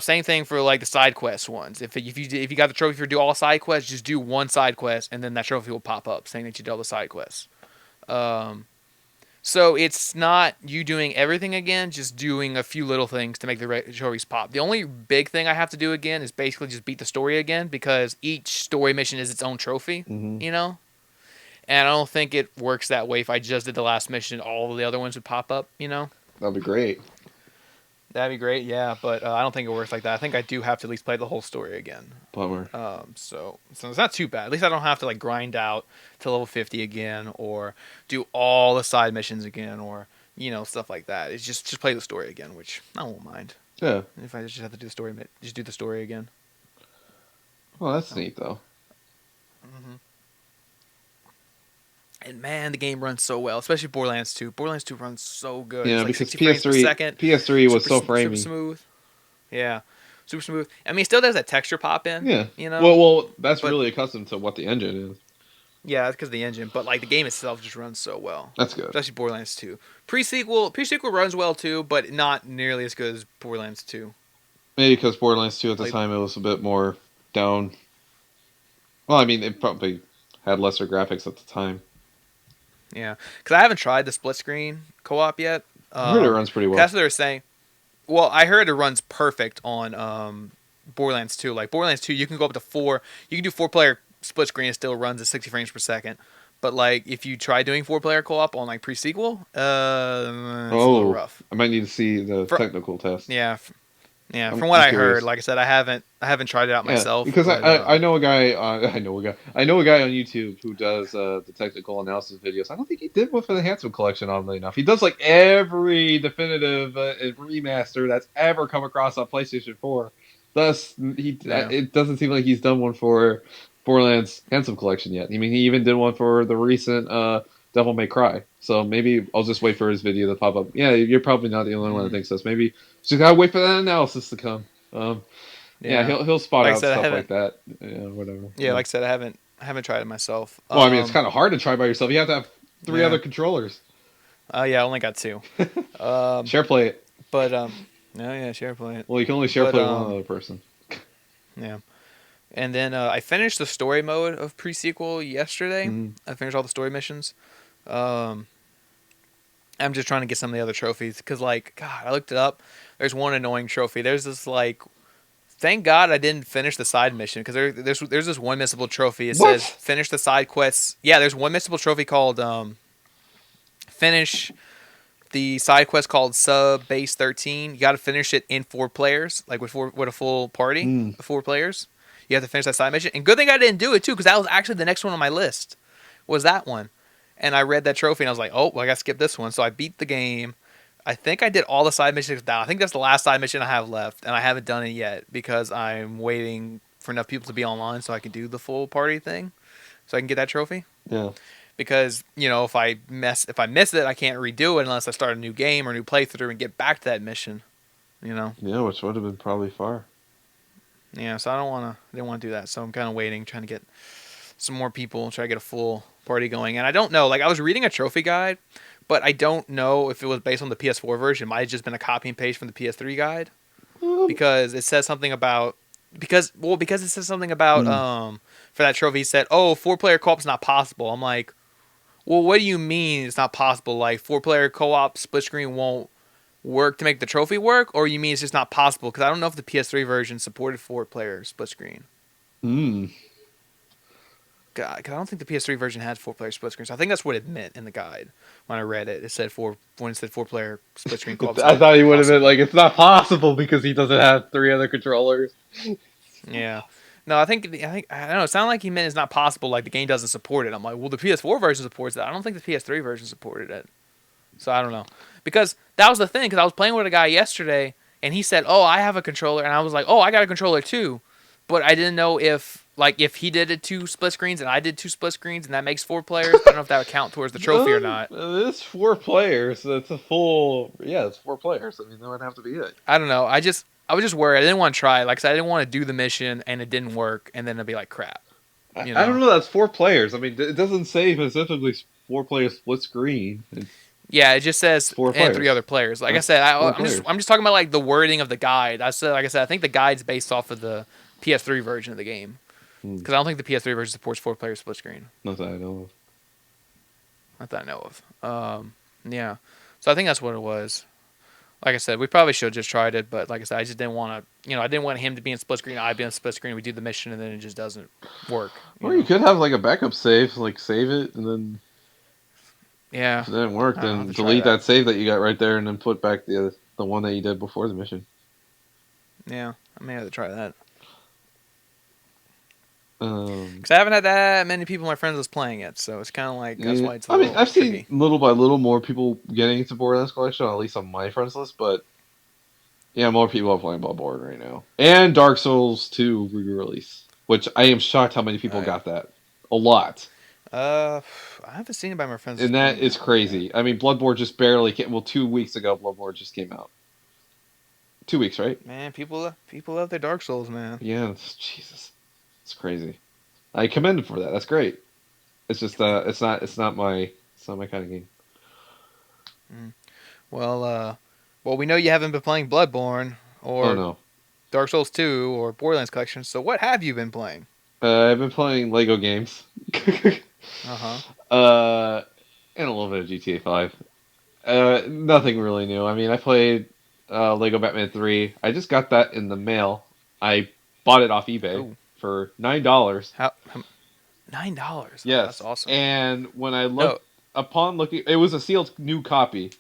Same thing for like the side quest ones. If you got the trophy for do all side quests, just do one side quest, and then that trophy will pop up saying that you did all the side quests. Um, So it's not you doing everything again, just doing a few little things to make the trophies pop. The only big thing I have to do again is basically just beat the story again because each story mission is its own trophy, Hmm. you know? And I don't think it works that way if I just did the last mission, all of the other ones would pop up, you know? That'd be great. That'd be great, yeah, but I don't think it works like that. I think I do have to at least play the whole story again. Bummer. So it's not too bad. At least I don't have to like grind out to level 50 again or do all the side missions again or stuff like that. It's just play the story again, which I won't mind Yeah. if I just have to do the story. Just do the story again. Well, that's So, neat though. hmm and man, the game runs so well, especially Borderlands 2. Borderlands 2 runs so good. It's Yeah, like because 60 frames per second, PS3 was so super framey. smooth. Yeah, super smooth. I mean, it still does that texture pop in, Yeah. you know, Well, that's but really accustomed to what the engine is. yeah, that's because of the engine. But like the game itself just runs so well, That's good. especially Borderlands 2. Pre-sequel runs well too, but not nearly as good as Borderlands 2. Maybe because Borderlands 2 at the Like, time it was a bit more down. Well, I mean, it probably had lesser graphics at the time. yeah, because I haven't tried the split screen co-op yet. I heard it runs pretty 'Cause well. that's what they were saying. Well, I heard it runs perfect on Borderlands 2. Like Borderlands 2, you can go up to four. You can do four-player split screen. It still runs at 60 frames per second. But like, if you try doing four-player co-op on like pre-sequel, it's a little Oh, rough. I might need to see the For, technical test. yeah, yeah. From what I'm I heard, curious. like I said, I haven't tried it out Yeah, myself, because but I know a guy. I know a guy on YouTube who does the technical analysis videos. I don't think he did one for the Handsome Collection, oddly enough. He does like every definitive remaster that's ever come across on PlayStation 4. Thus, yeah, it doesn't seem like he's done one for Borderlands Handsome Collection yet. I mean, he even did one for the recent Devil May Cry. So maybe I'll just wait for his video to pop up. Yeah, you're probably not the only one that mm, thinks this. Maybe just gotta wait for that analysis to come. Yeah, yeah. he'll spot Like I out said, I stuff like haven't. that. Yeah, whatever. Yeah, like I said, I haven't tried it myself. Well, I mean, it's kind of hard to try by yourself. You have to have three Yeah. other controllers. Yeah, I only got two. Um, Share play it. but no, yeah, share play it. Well, you can only share But play one other person. yeah. And then I finished the story mode of pre-sequel yesterday. Mm. I finished all the story missions. Um, I'm just trying to get some of the other trophies because, like, God, I looked it up. There's one annoying trophy. There's this like, thank God I didn't finish the side mission because there's this one missable trophy. It says What? finish the side quests. Yeah, there's one missable trophy called finish the side quest called Sub Base 13. You got to finish it in 4 players, like with a full party Mm. of 4 players. You have to finish that side mission. And good thing I didn't do it too, because that was actually the next one on my list. Was that one? And I read that trophy and I was like, oh, well, I got to skip this one. So I beat the game. I think I did all the side missions down. I think that's the last side mission I have left, and I haven't done it yet because I'm waiting for enough people to be online so I can do the full party thing, so I can get that trophy. Yeah. Because if I miss it, I can't redo it unless I start a new game or a new playthrough and get back to that mission. You know. Yeah, which would have been probably far. Yeah, so I didn't want to do that. So I'm kind of waiting, trying to get some more people, try to get a full party going. And I don't know, like I was reading a trophy guide, but I don't know if it was based on the PS4 version. It might have just been a copy and paste from the PS3 guide because it says something about because it says something about Mm. for that trophy. It said, "Oh, 4-player co-op's not possible." I'm like, well, what do you mean it's not possible? Like 4-player co-op split screen won't work to make the trophy work, or you mean it's just not possible? Because I don't know if the PS3 version supported 4-player split screen. Mm. God, because I don't think the PS3 version had 4-player split screen. So I think that's what it meant in the guide when I read it. It said when it said 4-player split screen co-op's I not thought he would have been possible. like, it's not possible because he doesn't have three other controllers. Yeah. No, I think I don't know. It sounded like he meant it's not possible. Like the game doesn't support it. I'm like, well, the PS4 version supports it. I don't think the PS3 version supported it. So I don't know, because that was the thing. Because I was playing with a guy yesterday, and he said, "Oh, I have a controller," and I was like, "Oh, I got a controller too," but I didn't know if he did it 2 split screens and I did 2 split screens, and that makes 4 players. I don't know if that would count towards the trophy or not. It's 4 players. It's a full. Yeah, it's 4 players. I mean, that would have to be it. I don't know. I was just worried. I didn't want to try it. Like I said, I didn't want to do the mission and it didn't work, and then it'd be like crap. You I don't know. know. That's 4 players. I mean, it doesn't say specifically 4 player split screen. It's Yeah, it just says four and 3 players. other players. Like I That's said, four I'm just players. talking about like the wording of the guide. Like I said, I think the guide's based off of the PS3 version of the game Hmm. because I don't think the PS3 version supports 4-player split screen. Not that I know of. Not that I know of. Yeah, so I think that's what it was. Like I said, we probably should have just tried it, but like I said, I just didn't want to. I didn't want him to be in split screen. I'd be in split screen. We do the mission, and then it just doesn't work. Or you could have like a backup save, like save it, and then Yeah, if it didn't work, I'll have then to try delete that. that save that you got right there, and then put back the one that you did before the mission. Yeah, I may have to try that Um, because I haven't had that many people, my friends, was playing it. So it's kind of like that's yeah, why it's a I mean, little I've seen tricky. little by little more people getting into Borderlands Collection, at least on my friends list. But yeah, more people are playing Bloodborne right now, and Dark Souls 2 re-release, which I am shocked how many people Right. got that. A lot. Uh, I haven't seen it by my friends And just that playing is that one yet. crazy. I mean, Bloodborne just barely came. Well, 2 weeks ago, Bloodborne just came out. 2 weeks, right? Man, people love their Dark Souls, man. Yeah, Jesus, it's crazy. I commend him for that. That's great. It's just it's not my kind of game. Mm. Well, we know you haven't been playing Bloodborne Oh or no, Dark Souls 2 or Borderlands collection. So what have you been playing? I've been playing Lego games. Uh huh. uh, and a little bit of GTA 5. Nothing really new. I mean, I played Lego Batman 3. I just got that in the mail. I bought it off eBay Oh, for $9. how $9? Oh, that's Yes, awesome. and when I No. looked upon looking, it was a sealed new copy.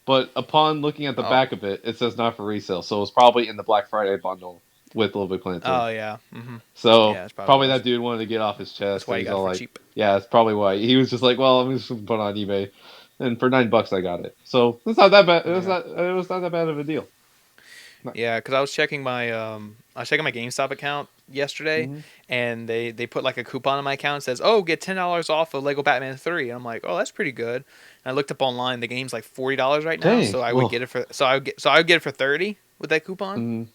But upon looking at the Oh. back of it, it says not for resale. So it was probably in the Black Friday bundle with Little Big Planet 3. Oh yeah. Mm-hmm. So Yeah, that's probably probably was. that dude wanted to get off his That's chest, why and you he's got it all for like, cheap. "Yeah, that's probably why." He was just like, "Well, I'm just gonna put it on eBay," and for $9 I got it. So it's not that bad. Yeah. It was not that bad of a deal. Yeah, because I was checking my GameStop account yesterday, Mm-hmm. and they put like a coupon on my account that says, "Oh, get $10 off of Lego Batman 3." And I'm like, "Oh, that's pretty good." And I looked up online, the game's like $40 right now, Dang. so I would Well. get it for I would get it for 30 with that coupon. Mm,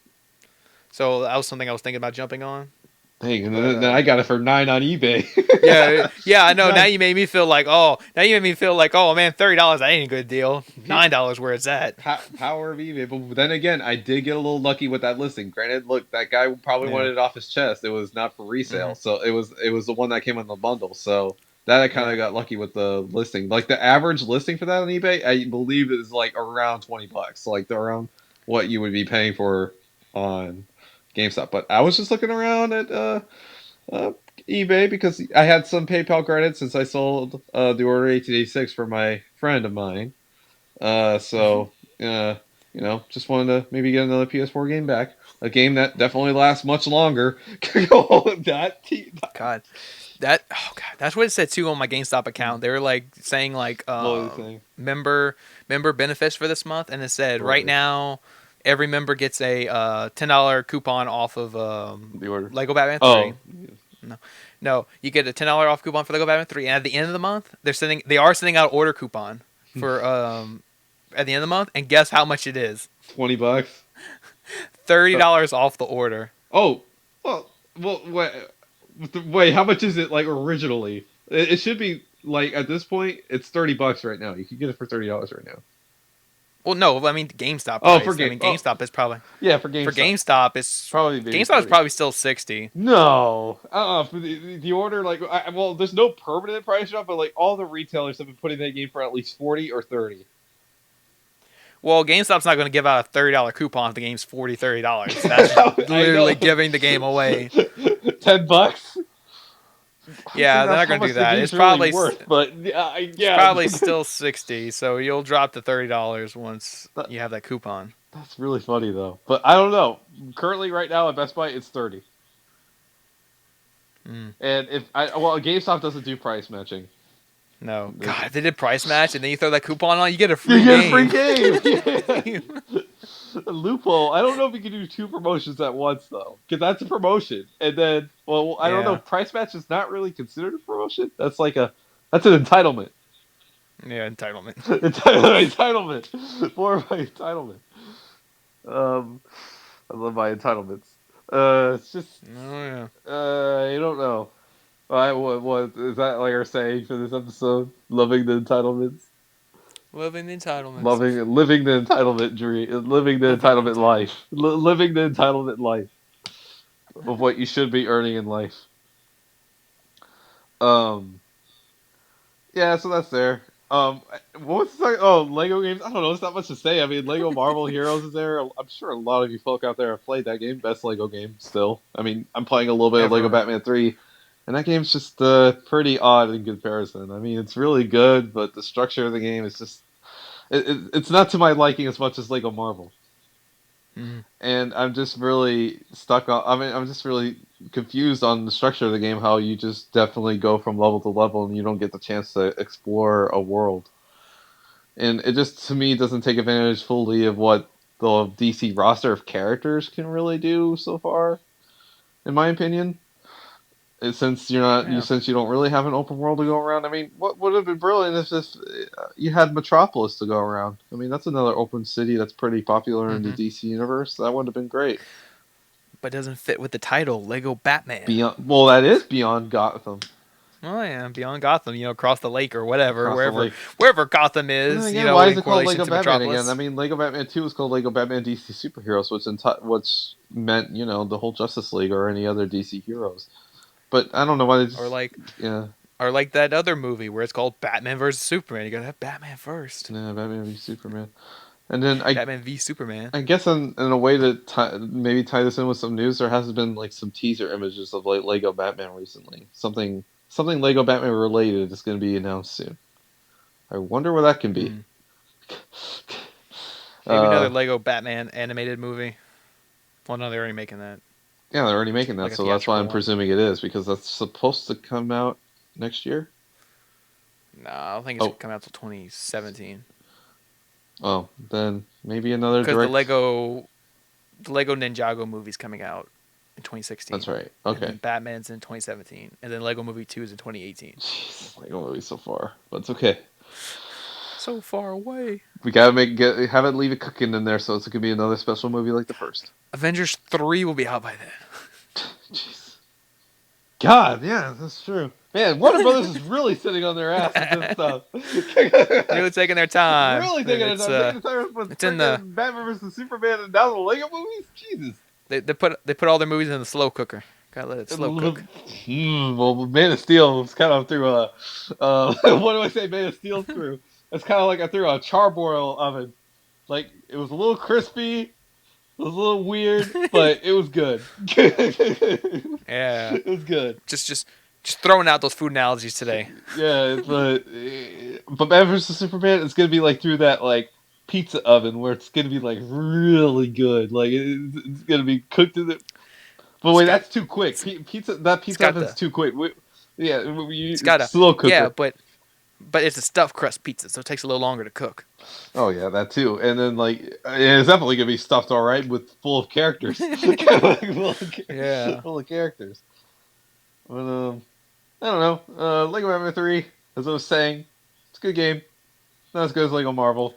So that was something I was thinking about jumping on. dang. And But then I got it for 9 on eBay. yeah, yeah, I know. Now Nine. you made me feel like, oh man, $30 that ain't a good deal. $9 where it's at. Power of eBay. But then again, I did get a little lucky with that listing. Granted, look, that guy probably Yeah. wanted it off his chest. It was not for Hmm. resale, so it was the one that came in the bundle. So that I kind Yeah. of got lucky with the listing. Like the average listing for that on eBay, I believe is like around $20. Like the around what you would be paying for on GameStop. But I was just looking around at uh, eBay because I had some PayPal credits since I sold the Order 1886 for my friend of mine. Hmm. So just wanted to maybe get another PS4 game back. A game that definitely lasts much longer. that God, that's what it said too on my GameStop account. They were like saying like what was he saying? member benefits for this month, and it said What was right it? now every member gets a $10 coupon off of The order. Lego Batman 3. Oh, No, no, you get a $10 off coupon for Lego Batman 3, and at the end of the month they are sending out order coupon for at the end of the month, and guess how much it is? $20. Uh, $30 off the order. oh, well, wait. How much is it like originally? It should be like at this point, it's $30 right now. You can get it for $30 right now. Well, no, I mean GameStop Oh, for price. I game. mean Oh, GameStop is probably yeah, for for GameStop. Probably maybe GameStop is 30. probably still 60. No, for the order, like, well, there's no permanent price drop, but like all the retailers have been putting that game for at least 40 or 30. Well, GameStop's not going to give out a $30 coupon if the game's $30. That's I literally know, giving the game away. $10. Honestly, Yeah, they're that's not how going to much do the that. game's really worth. But yeah, I It's guess probably still 60. So you'll drop to $30 once that, you have that coupon. that's really funny though. But I don't know. Currently, right now at Best Buy, it's 30. Mm, And if I well, GameStop doesn't do price matching. no, God, if they did price match and then you throw that coupon on, you get a You free get a free game. game. Yeah. A loophole. I don't know if you can do two promotions at once though, because that's a promotion. And then, well, I don't know. Yeah, Price match is not really considered a promotion. That's an entitlement. yeah, entitlement. Entitlement. More of my entitlement. Um, I love my entitlements. It's just, Oh yeah, I don't know. What is that like our saying for this episode? Loving the entitlements. living the entitlements, Living the entitlement dream, living the living the entitlement entitlement. life, living the entitlement life of what you should be earning in life. Um, yeah, so that's there. What's the, oh Lego games? I don't know. It's not much to say. I mean, Lego Marvel Heroes is there. I'm sure a lot of you folk out there have played that game. Best Lego game still. I mean, I'm playing a little bit of Lego Ever. Batman 3, and that game's just pretty odd in comparison. I mean, it's really good, but the structure of the game is just it's not to my liking as much as Lego Marvel. Mm-hmm. And I'm just really stuck on. I mean, I'm just really confused on the structure of the game. How you just definitely go from level to level, and you don't get the chance to explore a world. And it just to me doesn't take advantage fully of what the DC roster of characters can really do so far, in my opinion. Since Yeah. since you don't really have an open world to go around. I mean, what would have been brilliant if you had Metropolis to go around? I mean, that's another open city that's pretty popular in the Mm-hmm. DC universe. That would have been great. But doesn't fit with the title Lego Batman. Beyond, well, that is beyond Gotham. Oh yeah, beyond Gotham, across the lake or whatever, across the wherever lake. wherever Gotham But then is, again, why is in it called correlation Lego to Batman again? I Metropolis. mean, Lego Batman 2 was called Lego Batman DC Superheroes, which meant, the whole Justice League or any other DC heroes. But I don't know why they Or just, like yeah, or like that other movie where it's called Batman versus Superman. You gotta have Batman first. yeah, Batman v Superman. And then Batman v Superman. I guess in a way to maybe tie this in with some news, there has been like some teaser images of like Lego Batman recently. Something Lego Batman related is going to be announced soon. I wonder what that can be. Hmm. Maybe another Uh, Lego Batman animated movie. Well, no, they're already making that, yeah, they're already making that, like a so that's why theatrical I'm one. presuming it is because that's supposed to come out next year. No, I don't think it's Oh, gonna come out till 2017. oh, then maybe another Because direct. the Lego Ninjago movie's coming out in That's 2016, right. and Okay. then Batman's in 2017, and then Lego Movie 2 is in 2018. Jeez, Lego movie so far, but it's okay. So far away. We gotta have it leave it cooking in there, so it's gonna be another special movie like the first. Avengers 3 will be out by then. Jeez. God, yeah, that's true. Man, Warner Brothers is really sitting on their ass with this stuff. Really taking their time. Really taking it. It's I'm taking the time with it's in the freaking Batman vs Superman and now the Lego movies. Jesus. they put all their movies in the slow cooker. Gotta let it slow cook. Well, Man of Steel was kind of through a. What do I say? Man of Steel through. It's kind of like I threw a charbroil oven. Like it was a little crispy. It was a little weird, but it was good. Yeah, It was good. just throwing out those food analogies today. Yeah, but Batman vs Superman is gonna be like through that like pizza oven where it's gonna be like really good. Like it's gonna be cooked in the. But It's wait, got that's too quick. it's, it's Pizza got oven's the too quick. Yeah, it's got a slow yeah, cooker. but it's a stuffed crust pizza, so it takes a little longer to cook. Oh yeah, that too. And then like it's definitely gonna be stuffed all right with full of characters, Yeah. full of characters. But I don't know. Lego Batman 3, as I was saying, it's a good game. Not as good as Lego Marvel.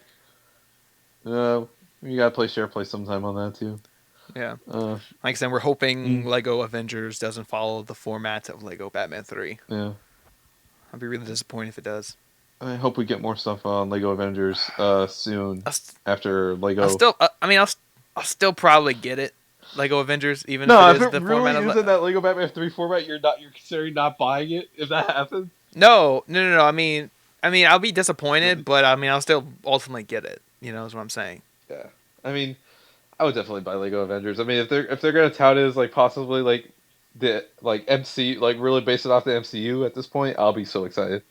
Uh, you gotta play sometime on that too. Yeah. Uh, Like I said, we're hoping mm, Lego Avengers doesn't follow the format of Lego Batman 3. yeah. I'd be really disappointed if it does. I hope we get more stuff on Lego Avengers soon I'll, st- after I'll Lego. still, I mean, I'll still probably get it, Lego Avengers, even if it No, if is it the really format of. is in that Lego Batman 3 format, you're considering not buying it if that happens. No. I mean, I'll be disappointed, but I mean, I'll still ultimately get it. Is what I'm saying. Yeah, I mean, I would definitely buy Lego Avengers. I mean, if they're gonna tout it as like possibly like the like MC like really base it off the MCU at this point, I'll be so excited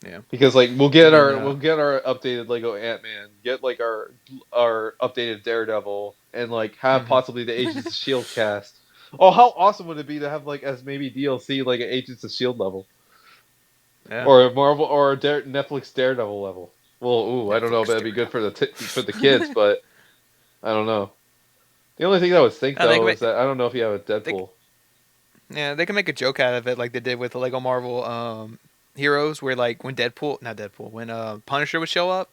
Yeah. because like And then, we'll get our updated Lego Ant Man, get like our updated Daredevil, and like have hmm possibly the Agents of Shield cast. Oh, how awesome would it be to have like as maybe DLC like an Agents of Shield level yeah, or a Marvel or a Netflix Daredevil level? Well, I don't know if Netflix that'd be good for Daredevil. for the kids, but I don't know. The only thing I would think No, they can though is make that I don't know if you have a they Deadpool. yeah they can make a joke out of it like they did with the Lego Marvel heroes, where like when when Punisher would show up.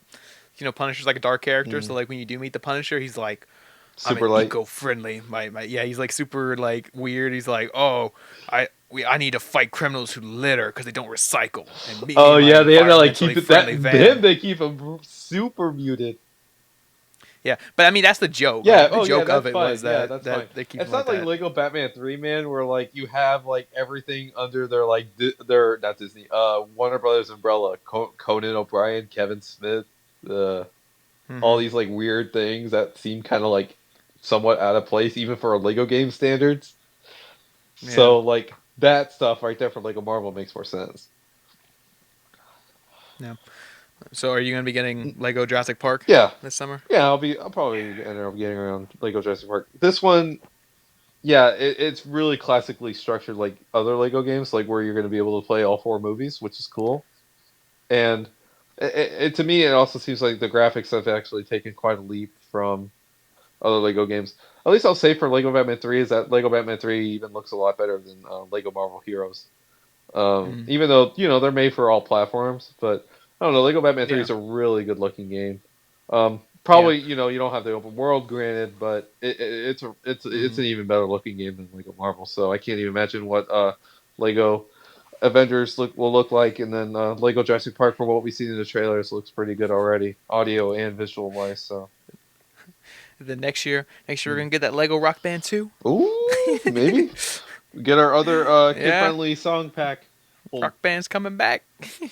Punisher's like a dark character, so Mm. like when you do meet the Punisher, he's like, I'm an Super light. eco-friendly. Yeah, he's like super like weird. He's like, oh, I need to fight criminals who litter because they don't recycle, and meet me Oh in my yeah, they had to like keep environmentally it that friendly then van. they keep him super muted. Yeah, but I mean that's the joke. Yeah. Like the Oh yeah, joke of that's it fine. was Yeah, that that's fine. they keep It's him like not like that. Lego Batman 3 man where like you have like everything under their like their not Disney Warner Brothers umbrella. Conan O'Brien, Kevin Smith, uh, all hmm these like weird things that seem kind of like somewhat out of place even for Lego game standards. Yeah, So like that stuff right there for Lego Marvel makes more sense. yeah. So are you gonna be getting Lego Jurassic Park Yeah, this summer? yeah. I'll probably end up getting around Lego Jurassic Park. This one, yeah, it's really classically structured like other Lego games, like where you're going to be able to play all four movies, which is cool. And to me, it also seems like the graphics have actually taken quite a leap from other Lego games. At least I'll say for Lego Batman 3 is that Lego Batman 3 even looks a lot better than Lego Marvel Heroes. Mm. Even though they're made for all platforms, but I don't know. Lego Batman 3 Yeah, is a really good looking game. yeah. Probably you don't have the open world, granted, but it's hmm an even better looking game than Lego Marvel. So I can't even imagine what Lego. Avengers will look like, and then Lego Jurassic Park, from what we've seen in the trailers, looks pretty good already, audio and visual wise. So, The next year we're gonna get that Lego Rock Band 2. ooh, maybe get our other Yeah, kid-friendly song pack. Well, Rock Band's coming back.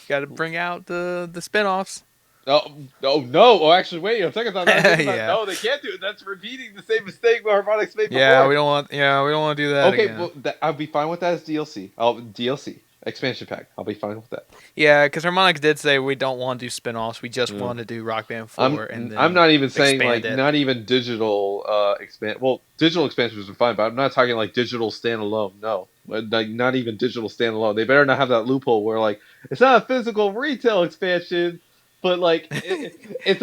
Got to bring out the spinoffs. oh no! Oh, actually, wait a second. I'm not thinking about. Yeah, No, they can't do it. That's repeating the same mistake Harmonix made yeah, before. we don't want to do that Okay, again. well, I'll be fine with that as DLC. DLC expansion pack. I'll be fine with that. Yeah, because Harmonix did say we don't want to do spinoffs. We just Yeah. want to do Rock Band 4 and I'm then not even saying expand like it. not even digital expand. Well, digital expansions are fine, but I'm not talking like digital standalone. No, like not even digital standalone. They better not have that loophole where like it's not a physical retail expansion, but like it's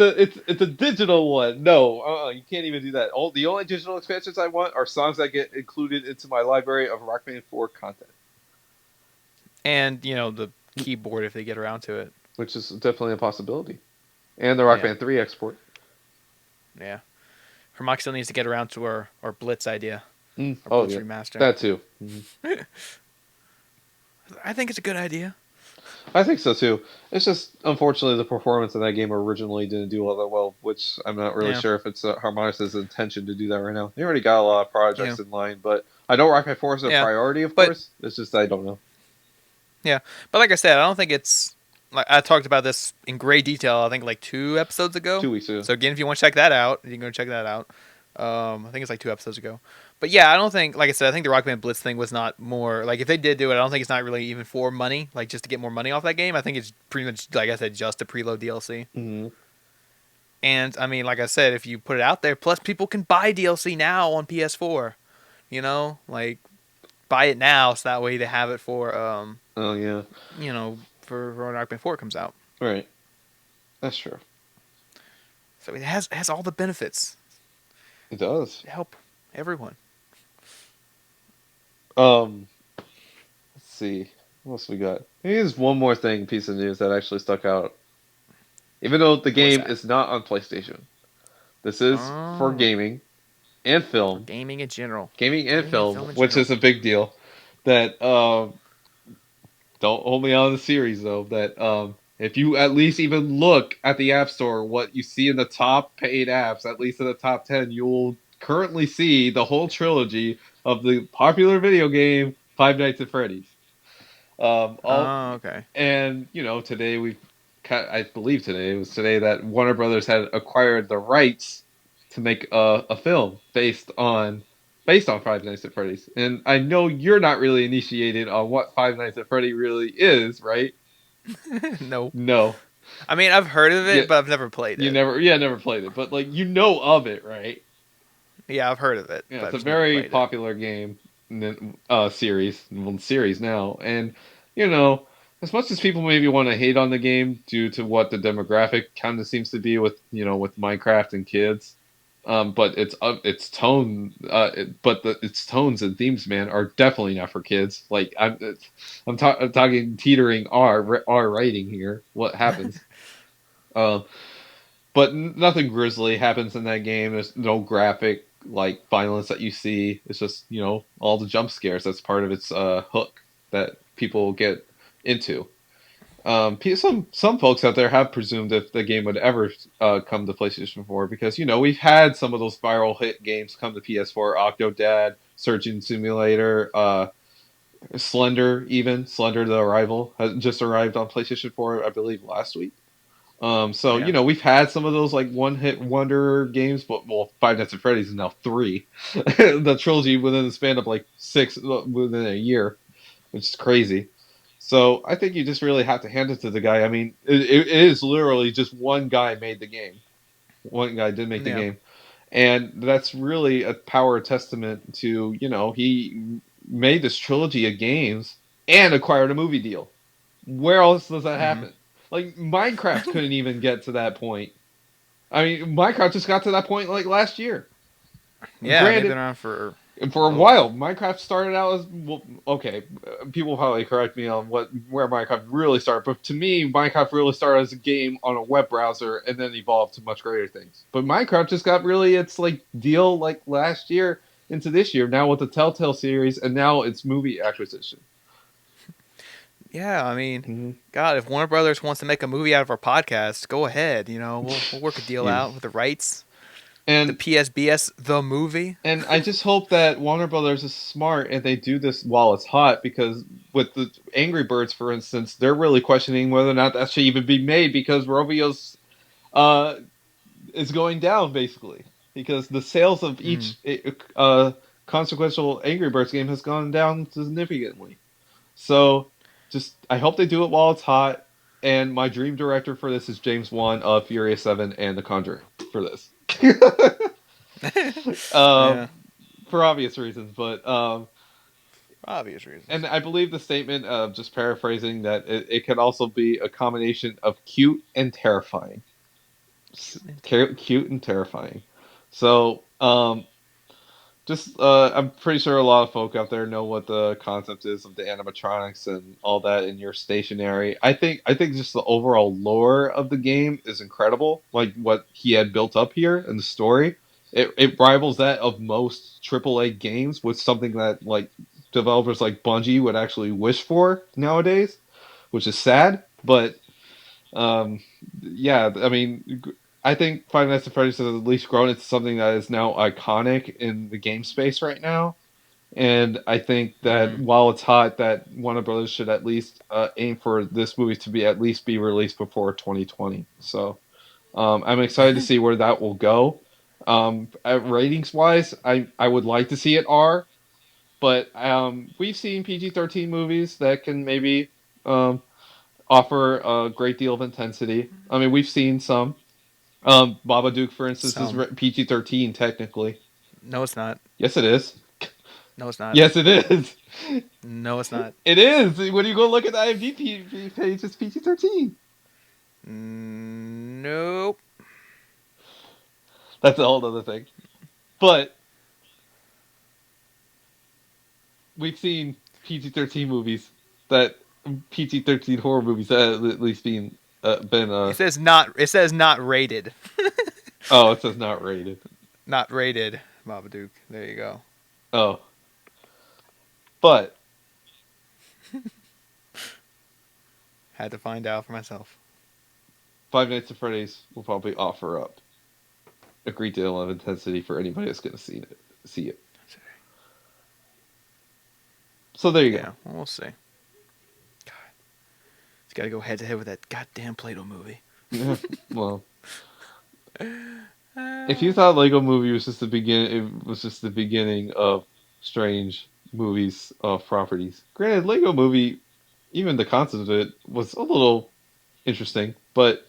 a digital one. No, you can't even do that. The only digital expansions I want are songs that get included into my library of Rock Band 4 content, And the keyboard if they get around to it. which is definitely a possibility, and the Rock Yeah, Band 3 export. yeah. Harmonix still needs to get around to our Blitz idea, our Oh Blitz yeah, remaster. that too. I think it's a good idea. I think so too. It's just unfortunately the performance in that game originally didn't do all that well, which I'm not really Yeah, sure if it's Harmonix's intention to do that right now. They already got a lot of yeah, projects in line, but I know Rocket Force is a yeah. priority, of But course. It's just I don't know. yeah, but like I said, I don't think it's like I talked about this in great detail. I think like 2 episodes ago. 2 weeks ago. So again, if you want to check that out, you can go check that out. I think it's like 2 episodes ago. But yeah, I don't think, like I said, I think the Rock Band Blitz thing was not more like if they did do it, I don't think it's not really even for money, like just to get more money off that game. I think it's pretty much like I said, just a preload DLC. Mm-hmm. And I mean, like I said, if you put it out there, plus people can buy DLC now on PS4. Like buy it now, so that way they have it for Oh yeah, for when Rock Band 4 comes out. right. That's true. So it has all the benefits It does. to help everyone. Um, let's see. What else we got? Here's one more piece of news that actually stuck out. Even though the What's game that? is not on PlayStation, this is for Oh, gaming and for film. gaming in general, Gaming and gaming and film, film in which general. is a big deal. That don't hold me on the series though. That if you at least even look at the App Store, what you see in the top paid apps, at least in the top 10, you will currently see the whole trilogy of the popular video game Five Nights at Freddy's. All Oh, okay. and today I believe today it was today that Warner Brothers had acquired the rights to make a film based on Five Nights at Freddy's. And I know you're not really initiated on what Five Nights at Freddy really is, right? No, No. I mean I've heard of Yeah, it, but I've never played you it. never played it, but like of it, right? Yeah, I've heard of it, Yeah, but it's I've a just never very played it. popular game, series now, and you know, as much as people maybe want to hate on the game due to what the demographic kind of seems to be with with Minecraft and kids, but its tone, its tones and themes, man, are definitely not for kids. Like I'm talking teetering R writing here. What happens? Um, but nothing grisly happens in that game. There's no graphic like violence that you see. It's just all the jump scares. That's part of its hook that people get into. Some folks out there have presumed if the game would ever come to PlayStation 4 because we've had some of those viral hit games come to PS4. Octodad, Surgeon Simulator, Slender the Arrival has just arrived on PlayStation 4, I believe, last week. So Yeah. we've had some of those like one hit wonder games, but Five Nights at Freddy's is now three, the trilogy within the span of like six within a year, which is crazy. So I think you just really have to hand it to the guy. I mean, it is literally just one guy made the game. One guy did make the Yeah. game, and that's really a power testament to he made this trilogy of games and acquired a movie deal. Where else does that Mm-hmm. happen? Like Minecraft couldn't even get to that point. I mean, Minecraft just got to that point like last year. Yeah, they've Granted, been around for for a oh while, Minecraft started out as well, okay. People probably correct me on where Minecraft really started, but to me, Minecraft really started as a game on a web browser and then evolved to much greater things. But Minecraft just got really its like deal like last year into this year now with the Telltale series and now its movie acquisition. Yeah, I mean, Mhm. God, if Warner Brothers wants to make a movie out of our podcast, go ahead. We'll work a deal Yeah. out with the rights. The And PSBS, the movie. I just hope that Warner Brothers is smart and they do this while it's hot, because with the Angry Birds, for instance, they're really questioning whether or not that should even be made, because Rovio's uh, is going down basically, because the sales of Mm. each consequential Angry Birds game has gone down significantly. So just I hope they do it while it's hot. And my dream director for this is James Wan of Furious 7 and The Conjuring for this. Yeah, um, for obvious reasons, but obvious reasons. and I believe the statement of, just paraphrasing, that it can also be a combination of cute and terrifying. Cute and Cute and terrifying. So, just I'm pretty sure a lot of folk out there know what the concept is of the animatronics and all that in your stationary. I think just the overall lore of the game is incredible. Like what he had built up here in the story, it rivals that of most AAA games, with something that like developers like Bungie would actually wish for nowadays, which is sad. But um, yeah, I mean, I think Five Nights at Freddy's has at least grown into something that is now iconic in the game space right now. And I think that Mm. while it's hot, that Warner Brothers should at least aim for this movie to be at least be released before 2020. So I'm excited to see where that will go. Ratings wise, I would like to see it R, but we've seen PG-13 movies that can maybe um, offer a great deal of intensity. I mean, we've seen some. Babadook, for instance, is Some. PG-13 technically. No, it's not. Yes, it is. No, it's not. Yes, it is. No, it's not. It is. When you go look at the IMDb page, it's PG-13. Nope. That's a whole other thing. But we've seen PG-13 movies that PG-13 horror movies that at least been It says not rated. oh, it says not rated. Not rated. Babadook. There you go. Oh, but Had to find out for myself. Five Nights at Freddy's will probably offer up a great deal of intensity for anybody that's going to see it. So there you Yeah, well, we'll see. God, it's got to go head to head with that goddamn Play-Doh movie. go. Well, if you Uh, thought Lego Movie was just the it was just the beginning of strange movies of properties. Granted, Lego Movie, even the concept of it was a little interesting, but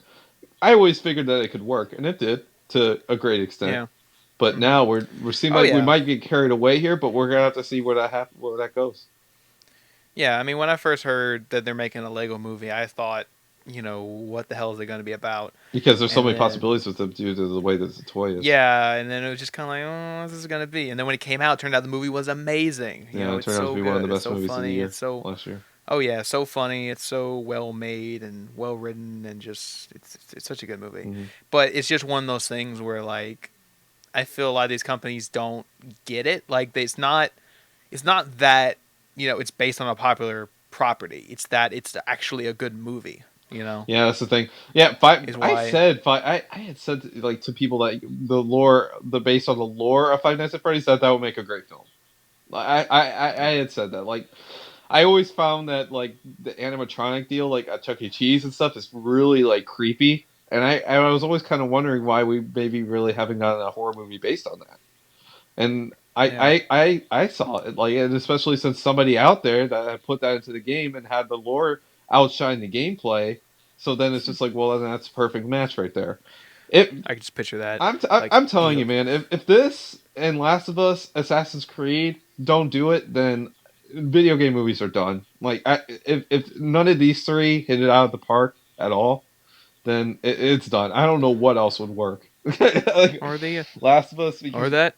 I always figured that it could work, and it did to a great extent. yeah. But Hmm. now we seem Oh like we yeah. might get carried away here, but we're gonna have to see where that goes. Yeah, I mean, when I first heard that they're making a Lego movie, I thought, what the hell is it going to be about? Because there's so And many then, possibilities with them due to the way that the toy is. yeah, and then it was just kind of like, oh, what's this going to be? And then when it came out, it turned out the movie was amazing. Yeah, it It's turned out to so be one of the good. It's best so movies of the funny. year last year. Oh yeah, so funny. It's so well made and well written, and just it's such a good movie. Hmm. But it's just one of those things where like I feel a lot of these companies don't get it. Like it's not that it's based on a popular property. It's that it's actually a good movie. Yeah, that's the thing. Yeah, five. Is why. I had said like to people that the based on the lore of Five Nights at Freddy's, that would make a great film. I Yeah. had said that. Like, I always found that like the animatronic deal, like at Chuck E. Cheese and stuff, is really like creepy. And I was always kind of wondering why we maybe really haven't gotten a horror movie based on that. And Yeah. I saw it, like, and especially since somebody out there that had put that into the game and had the lore outshine the gameplay. So then it's just like, well, then that's a perfect match right there. It I can just picture that. Like I'm telling you, you. man, if this and Last of Us, Assassin's Creed don't do it, then video game movies are done. Like, if none of these three hit it out of the park at all, then it's done. I don't know what else would work. Like, Or the Last of Us, or because that.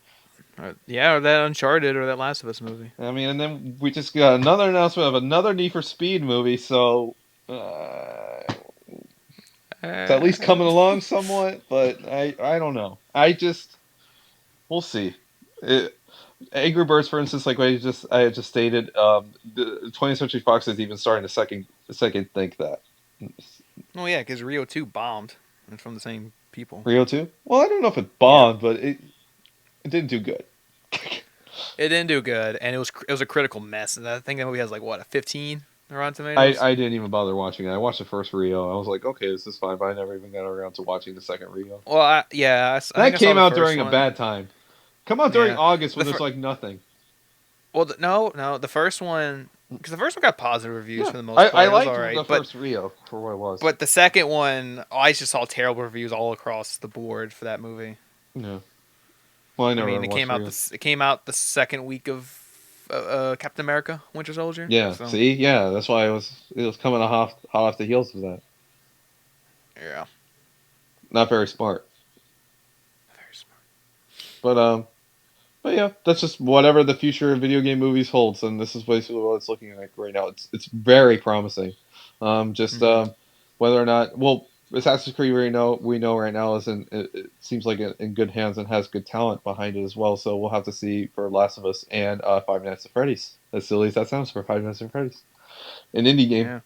Or that Uncharted or that Last of Us movie. I mean, and then we just got another announcement of another Need for Speed movie, so it's at least Uh, coming along somewhat. But I don't know. I just we'll see. It, Angry Birds, for instance, like I just stated, the 20th Century Fox is even starting a second second think that. Oh yeah, because Rio 2 bombed. And from the same people. Rio 2? Well, I don't know if it Yeah. bombed, but it didn't do good. It didn't do good, and it was a critical mess. And I think that movie has like what, a 15 on Rotten I, Tomatoes. I didn't even bother watching it. I watched the first Rio. I was like, okay, this is fine, but I never even got around to watching the second Rio. Well, I That think I saw came the out first during a one. bad time. Come out during Yeah, August the when there's fir- like nothing. well, no, the first one, because the first one got positive reviews Yeah, for the most I part. It was liked all the right, but first Rio for what it was. but the second one, I just saw terrible reviews all across the board for that movie. Yeah. Well, I I never mean, ever watched Rio. it came out the second week of Captain America: Winter Soldier. Yeah. So See, yeah, that's why it was coming hot off the heels of that. yeah, Not very smart, very smart. but But yeah, that's just whatever the future of video game movies holds, and this is basically what it's looking like right now. It's very promising. Just Mm-hmm. whether or not, well, Assassin's Creed we know right now is it seems like in good hands and has good talent behind it as well. So we'll have to see for Last of Us and Five Nights at Freddy's. As silly as that sounds for Five Nights at Freddy's, an indie game. Yeah,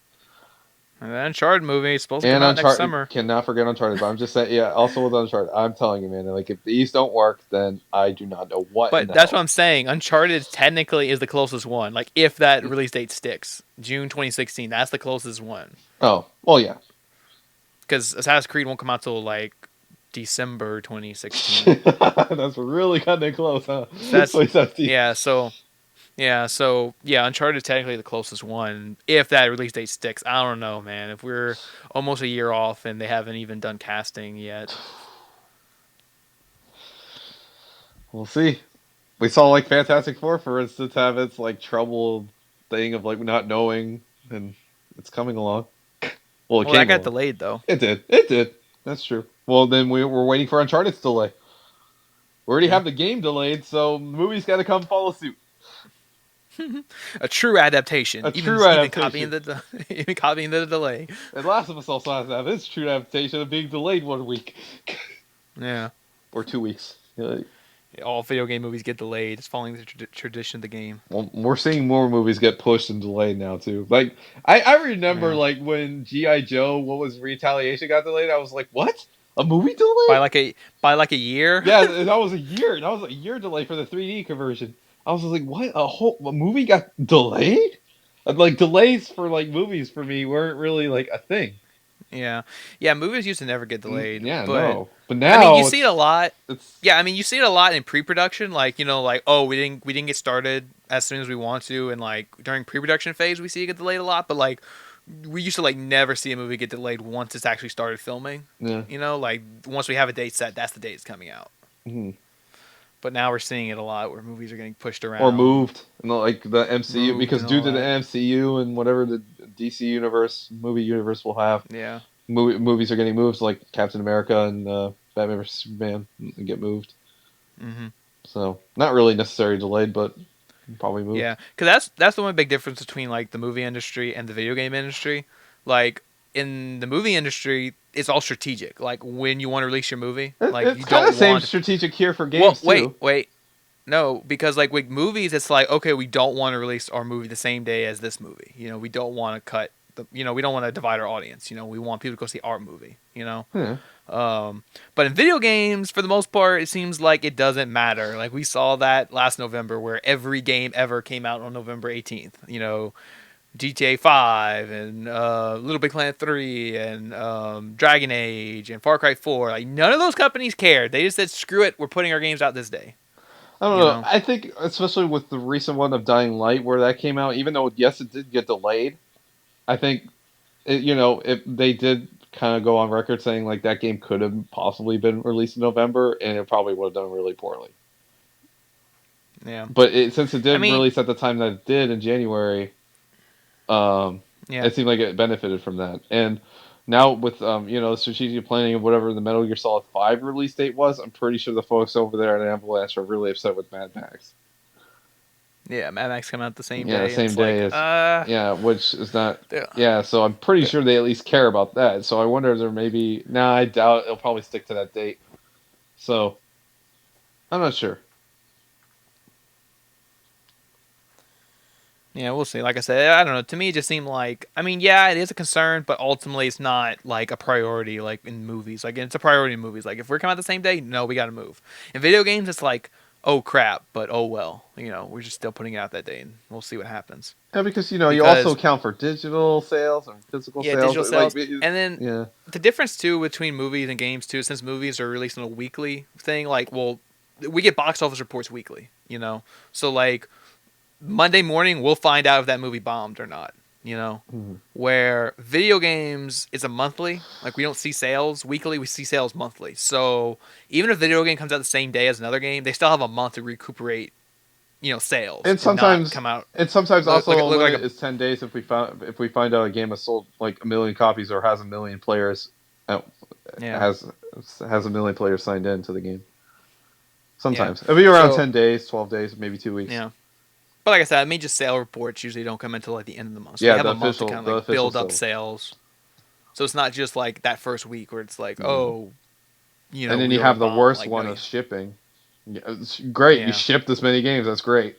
and the Uncharted movie is supposed to come And out next Uncharted, summer. cannot forget Uncharted. But I'm just saying, yeah. Also with Uncharted, I'm telling you, man. Like if these don't work, then I do not know what in But the that's what hell. I'm saying. Uncharted technically is the closest one. Like if that release date sticks, June 2016, that's the closest one. Oh, well, yeah. Because Assassin's Creed won't come out till like December 2016. That's really cutting it close, huh? So that's 2017. yeah. So Uncharted is technically the closest one. If that release date sticks, I don't know, man. If we're almost a year off and they haven't even done casting yet, We'll see. We saw like Fantastic Four, for instance, have its like troubled thing of like not knowing, and it's coming along. Well, it well, that came got along. delayed though. It did. It did. That's true. Well, then we're waiting for Uncharted's delay. We already Yeah, have the game delayed, so the movie's got to come follow suit. a true adaptation. A Even true even copying adaptation. the even copying the delay. And Last of Us also has to have its true adaptation of being delayed 1 week Yeah. or 2 weeks. Yeah. All video game movies get delayed. It's following the tradition of the game. Well, we're seeing more movies get pushed and delayed now too. Like I remember Yeah, like when GI Joe, what was Retaliation got delayed. I was like, what? A movie by delay? like a by like a year. Yeah, that was a year. That was a year delay for the 3D conversion. I was like, what? A movie got delayed? Like delays for like movies for me weren't really like a thing. Yeah, yeah. Movies used to never get delayed, Yeah, but no. But I mean, you now see it a lot. it's Yeah, I mean, you see it a lot in pre-production. Like like oh, we didn't get started as soon as we want to, and like during pre-production phase, we see it get delayed a lot. But like we used to like never see a movie get delayed once it's actually started filming. yeah. Like once we have a date set, that's the date it's coming out. Mhm. But now we're seeing it a lot where movies are getting pushed Or around, moved, and like the MCU, moved, because and due all to the that. MCU and whatever the DC universe movie universe will have, Yeah. movies are getting moved, like Captain America and Batman vs Superman get moved. Hmm. So not really necessarily delayed, but probably moved. Yeah, because that's the one big difference between like the movie industry and the video game industry. Like in the movie industry, it's all strategic. Like when you want to release your movie, like It's you kind of don't same want. strategic here for Well, games wait, too. wait, no, because like with movies, it's like okay, we don't want to release our movie the same day as this movie. We don't want to cut the. We don't want to divide our audience. We want people to go see our movie. Yeah. But in video games, for the most part, it seems like it doesn't matter. Like we saw that last November, where every game ever came out on November 18th. GTA 5 and Little Big Planet 3 and Dragon Age and Far Cry 4. Like none of those companies cared. They just said, "Screw it, we're putting our games out this day." I don't You know. know? I think especially with the recent one of Dying Light, where that came out, even though yes, it did get delayed. I think if they did kind of go on record saying like that game could have possibly been released in November, and it probably would have done really poorly. Yeah. But since it I did mean, release at the time that it did in January, um, yeah. it seemed like it benefited from that. And now with the strategic planning of whatever the Metal Gear Solid 5 release date was, I'm pretty sure the folks over there at Avalanche are really upset with Mad Max. Yeah, Mad Max come out the same Yeah, day, and same it's day like, as which is not. they're, Yeah, so I'm pretty they're, sure they at least care about that. So I wonder if there maybe. Nah, I doubt it'll probably stick to that date. So I'm not sure. Yeah, we'll see. Like I said, I don't know. To me, it just seemed like, I mean, yeah, it is a concern, but ultimately, it's not like a priority like in movies. Like it's a priority in movies. Like if we're coming out the same day, no, we got to move. In video games, it's like, oh crap, but oh well. We're just still putting it out that day, and we'll see what happens. Yeah, because you also Because account for digital sales and physical yeah, sales. digital Like, sales, and then yeah, the difference too between movies and games too, since movies are released on a weekly thing. Like, well, we get box office reports weekly. So like Monday morning, we'll find out if that movie bombed or not. You know, mm-hmm. where video games is a monthly. Like we don't see sales weekly, we see sales monthly. So even if the video game comes out the same day as another game, they still have a month to recuperate, sales and and not sometimes come out and sometimes also a look like limit a is 10 days if we find out a game has sold like 1 million copies or has 1 million players, uh, yeah has 1 million players signed in to the game. yeah. Sometimes it'll be around So 10 days, 12 days, maybe 2 weeks. yeah. But like I said, I mean, just sale reports usually don't come until like the end of the month, so we Yeah, have a month to kind of the like official build up sales, sales. So it's not just like that first week where it's like, yeah. oh, And then we you already have the bombed. worst Like no, one of shipping. Yeah, it's great. You yeah, shipped this many games. That's great.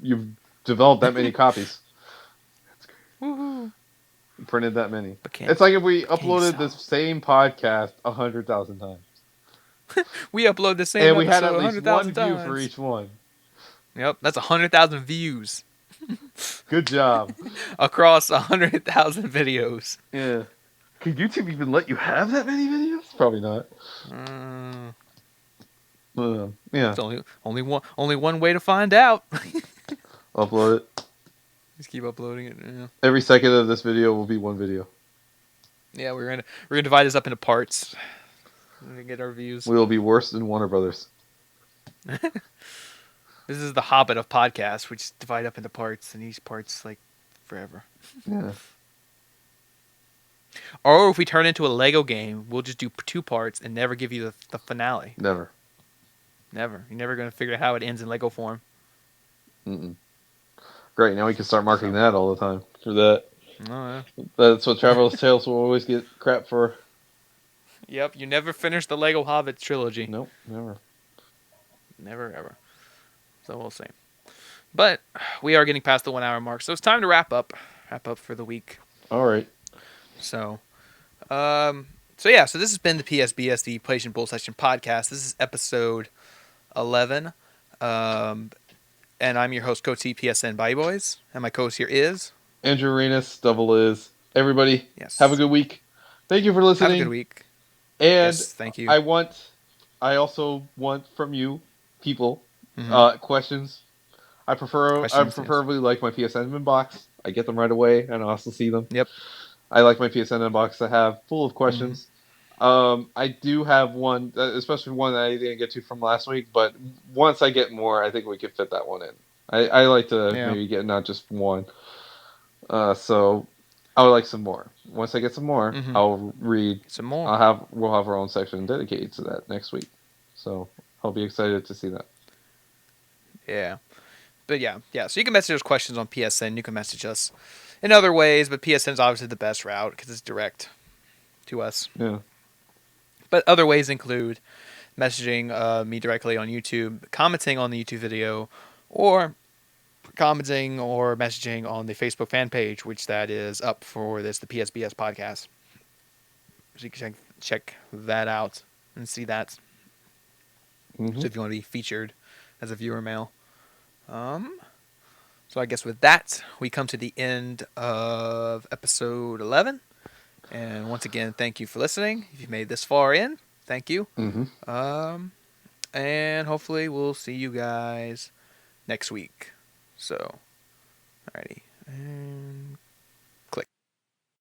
You've developed that many copies. That's great. woohoo! You printed that many. But It's like if we can you uploaded this sell? same podcast 100,000 times, We upload the same and we had episode at a least hundred one thousand view for times. each one. Yep, that's 100,000 views Good job. across 100,000 videos. Yeah. Could YouTube even let you have that many videos? Probably not. Uh, Yeah. it's only one way to find out. Upload it. Just keep uploading it. Yeah, Every second of this video will be one video. yeah, we're gonna divide this up into parts. We're gonna get our views. We will be worse than Warner Brothers. This is the Hobbit of podcasts. We just divide up into parts, and each part's like forever. Yeah. Or if we turn it into a Lego game, we'll just do two parts and never give you the finale. Never. Never. You're never gonna figure out how it ends in Lego form. Mm-mm. Great. Now we can start marketing So, that all the time. For that. oh, That's what Traveler's Tales will always get crap for. yeah. Yep. You never finish the Lego Hobbit trilogy. Nope, never. Never ever. So we'll see. But we are getting past the 1 hour mark, so it's time to wrap up. Wrap up for the week. All right. So, so this has been the PSBS, the PlayStation Bull Session podcast. This is episode 11. And I'm your host, Cote, PSN bayouboyz. And my co-host here is... Andrew Arenas, doubleis. Everybody, have a Yes. good week. Thank you for Have a good listening. week. And Yes, thank you. I also want from you people Mm-hmm. questions. I Questions, yes. preferably like my PSN inbox. I get them right away and I also see them. Yep. I like my PSN inbox to have full of Mm-hmm. questions. I do have one, especially one that I didn't get to from last week. But once I get more, I think we could fit that one in. I like to Yeah. maybe get not just one. So I would like some more. Once I get some more, Mm-hmm. I'll read. Some more. We'll have our own section dedicated to that next week. So I'll be excited to see that. Yeah. But yeah. So you can message us questions on PSN. You can message us in other ways, but PSN is obviously the best route because it's direct to us. Yeah. But other ways include messaging me directly on YouTube, commenting on the YouTube video, or commenting or messaging on the Facebook fan page, which that is up for the PSBS podcast. So you can check that out and see that. Mm-hmm. So if you want to be featured as a viewer mail. So I guess with that, we come to the end of episode 11. And once again, thank you for listening. If you've made this far in, thank you. Mm-hmm. And hopefully we'll see you guys next week. So, alrighty. And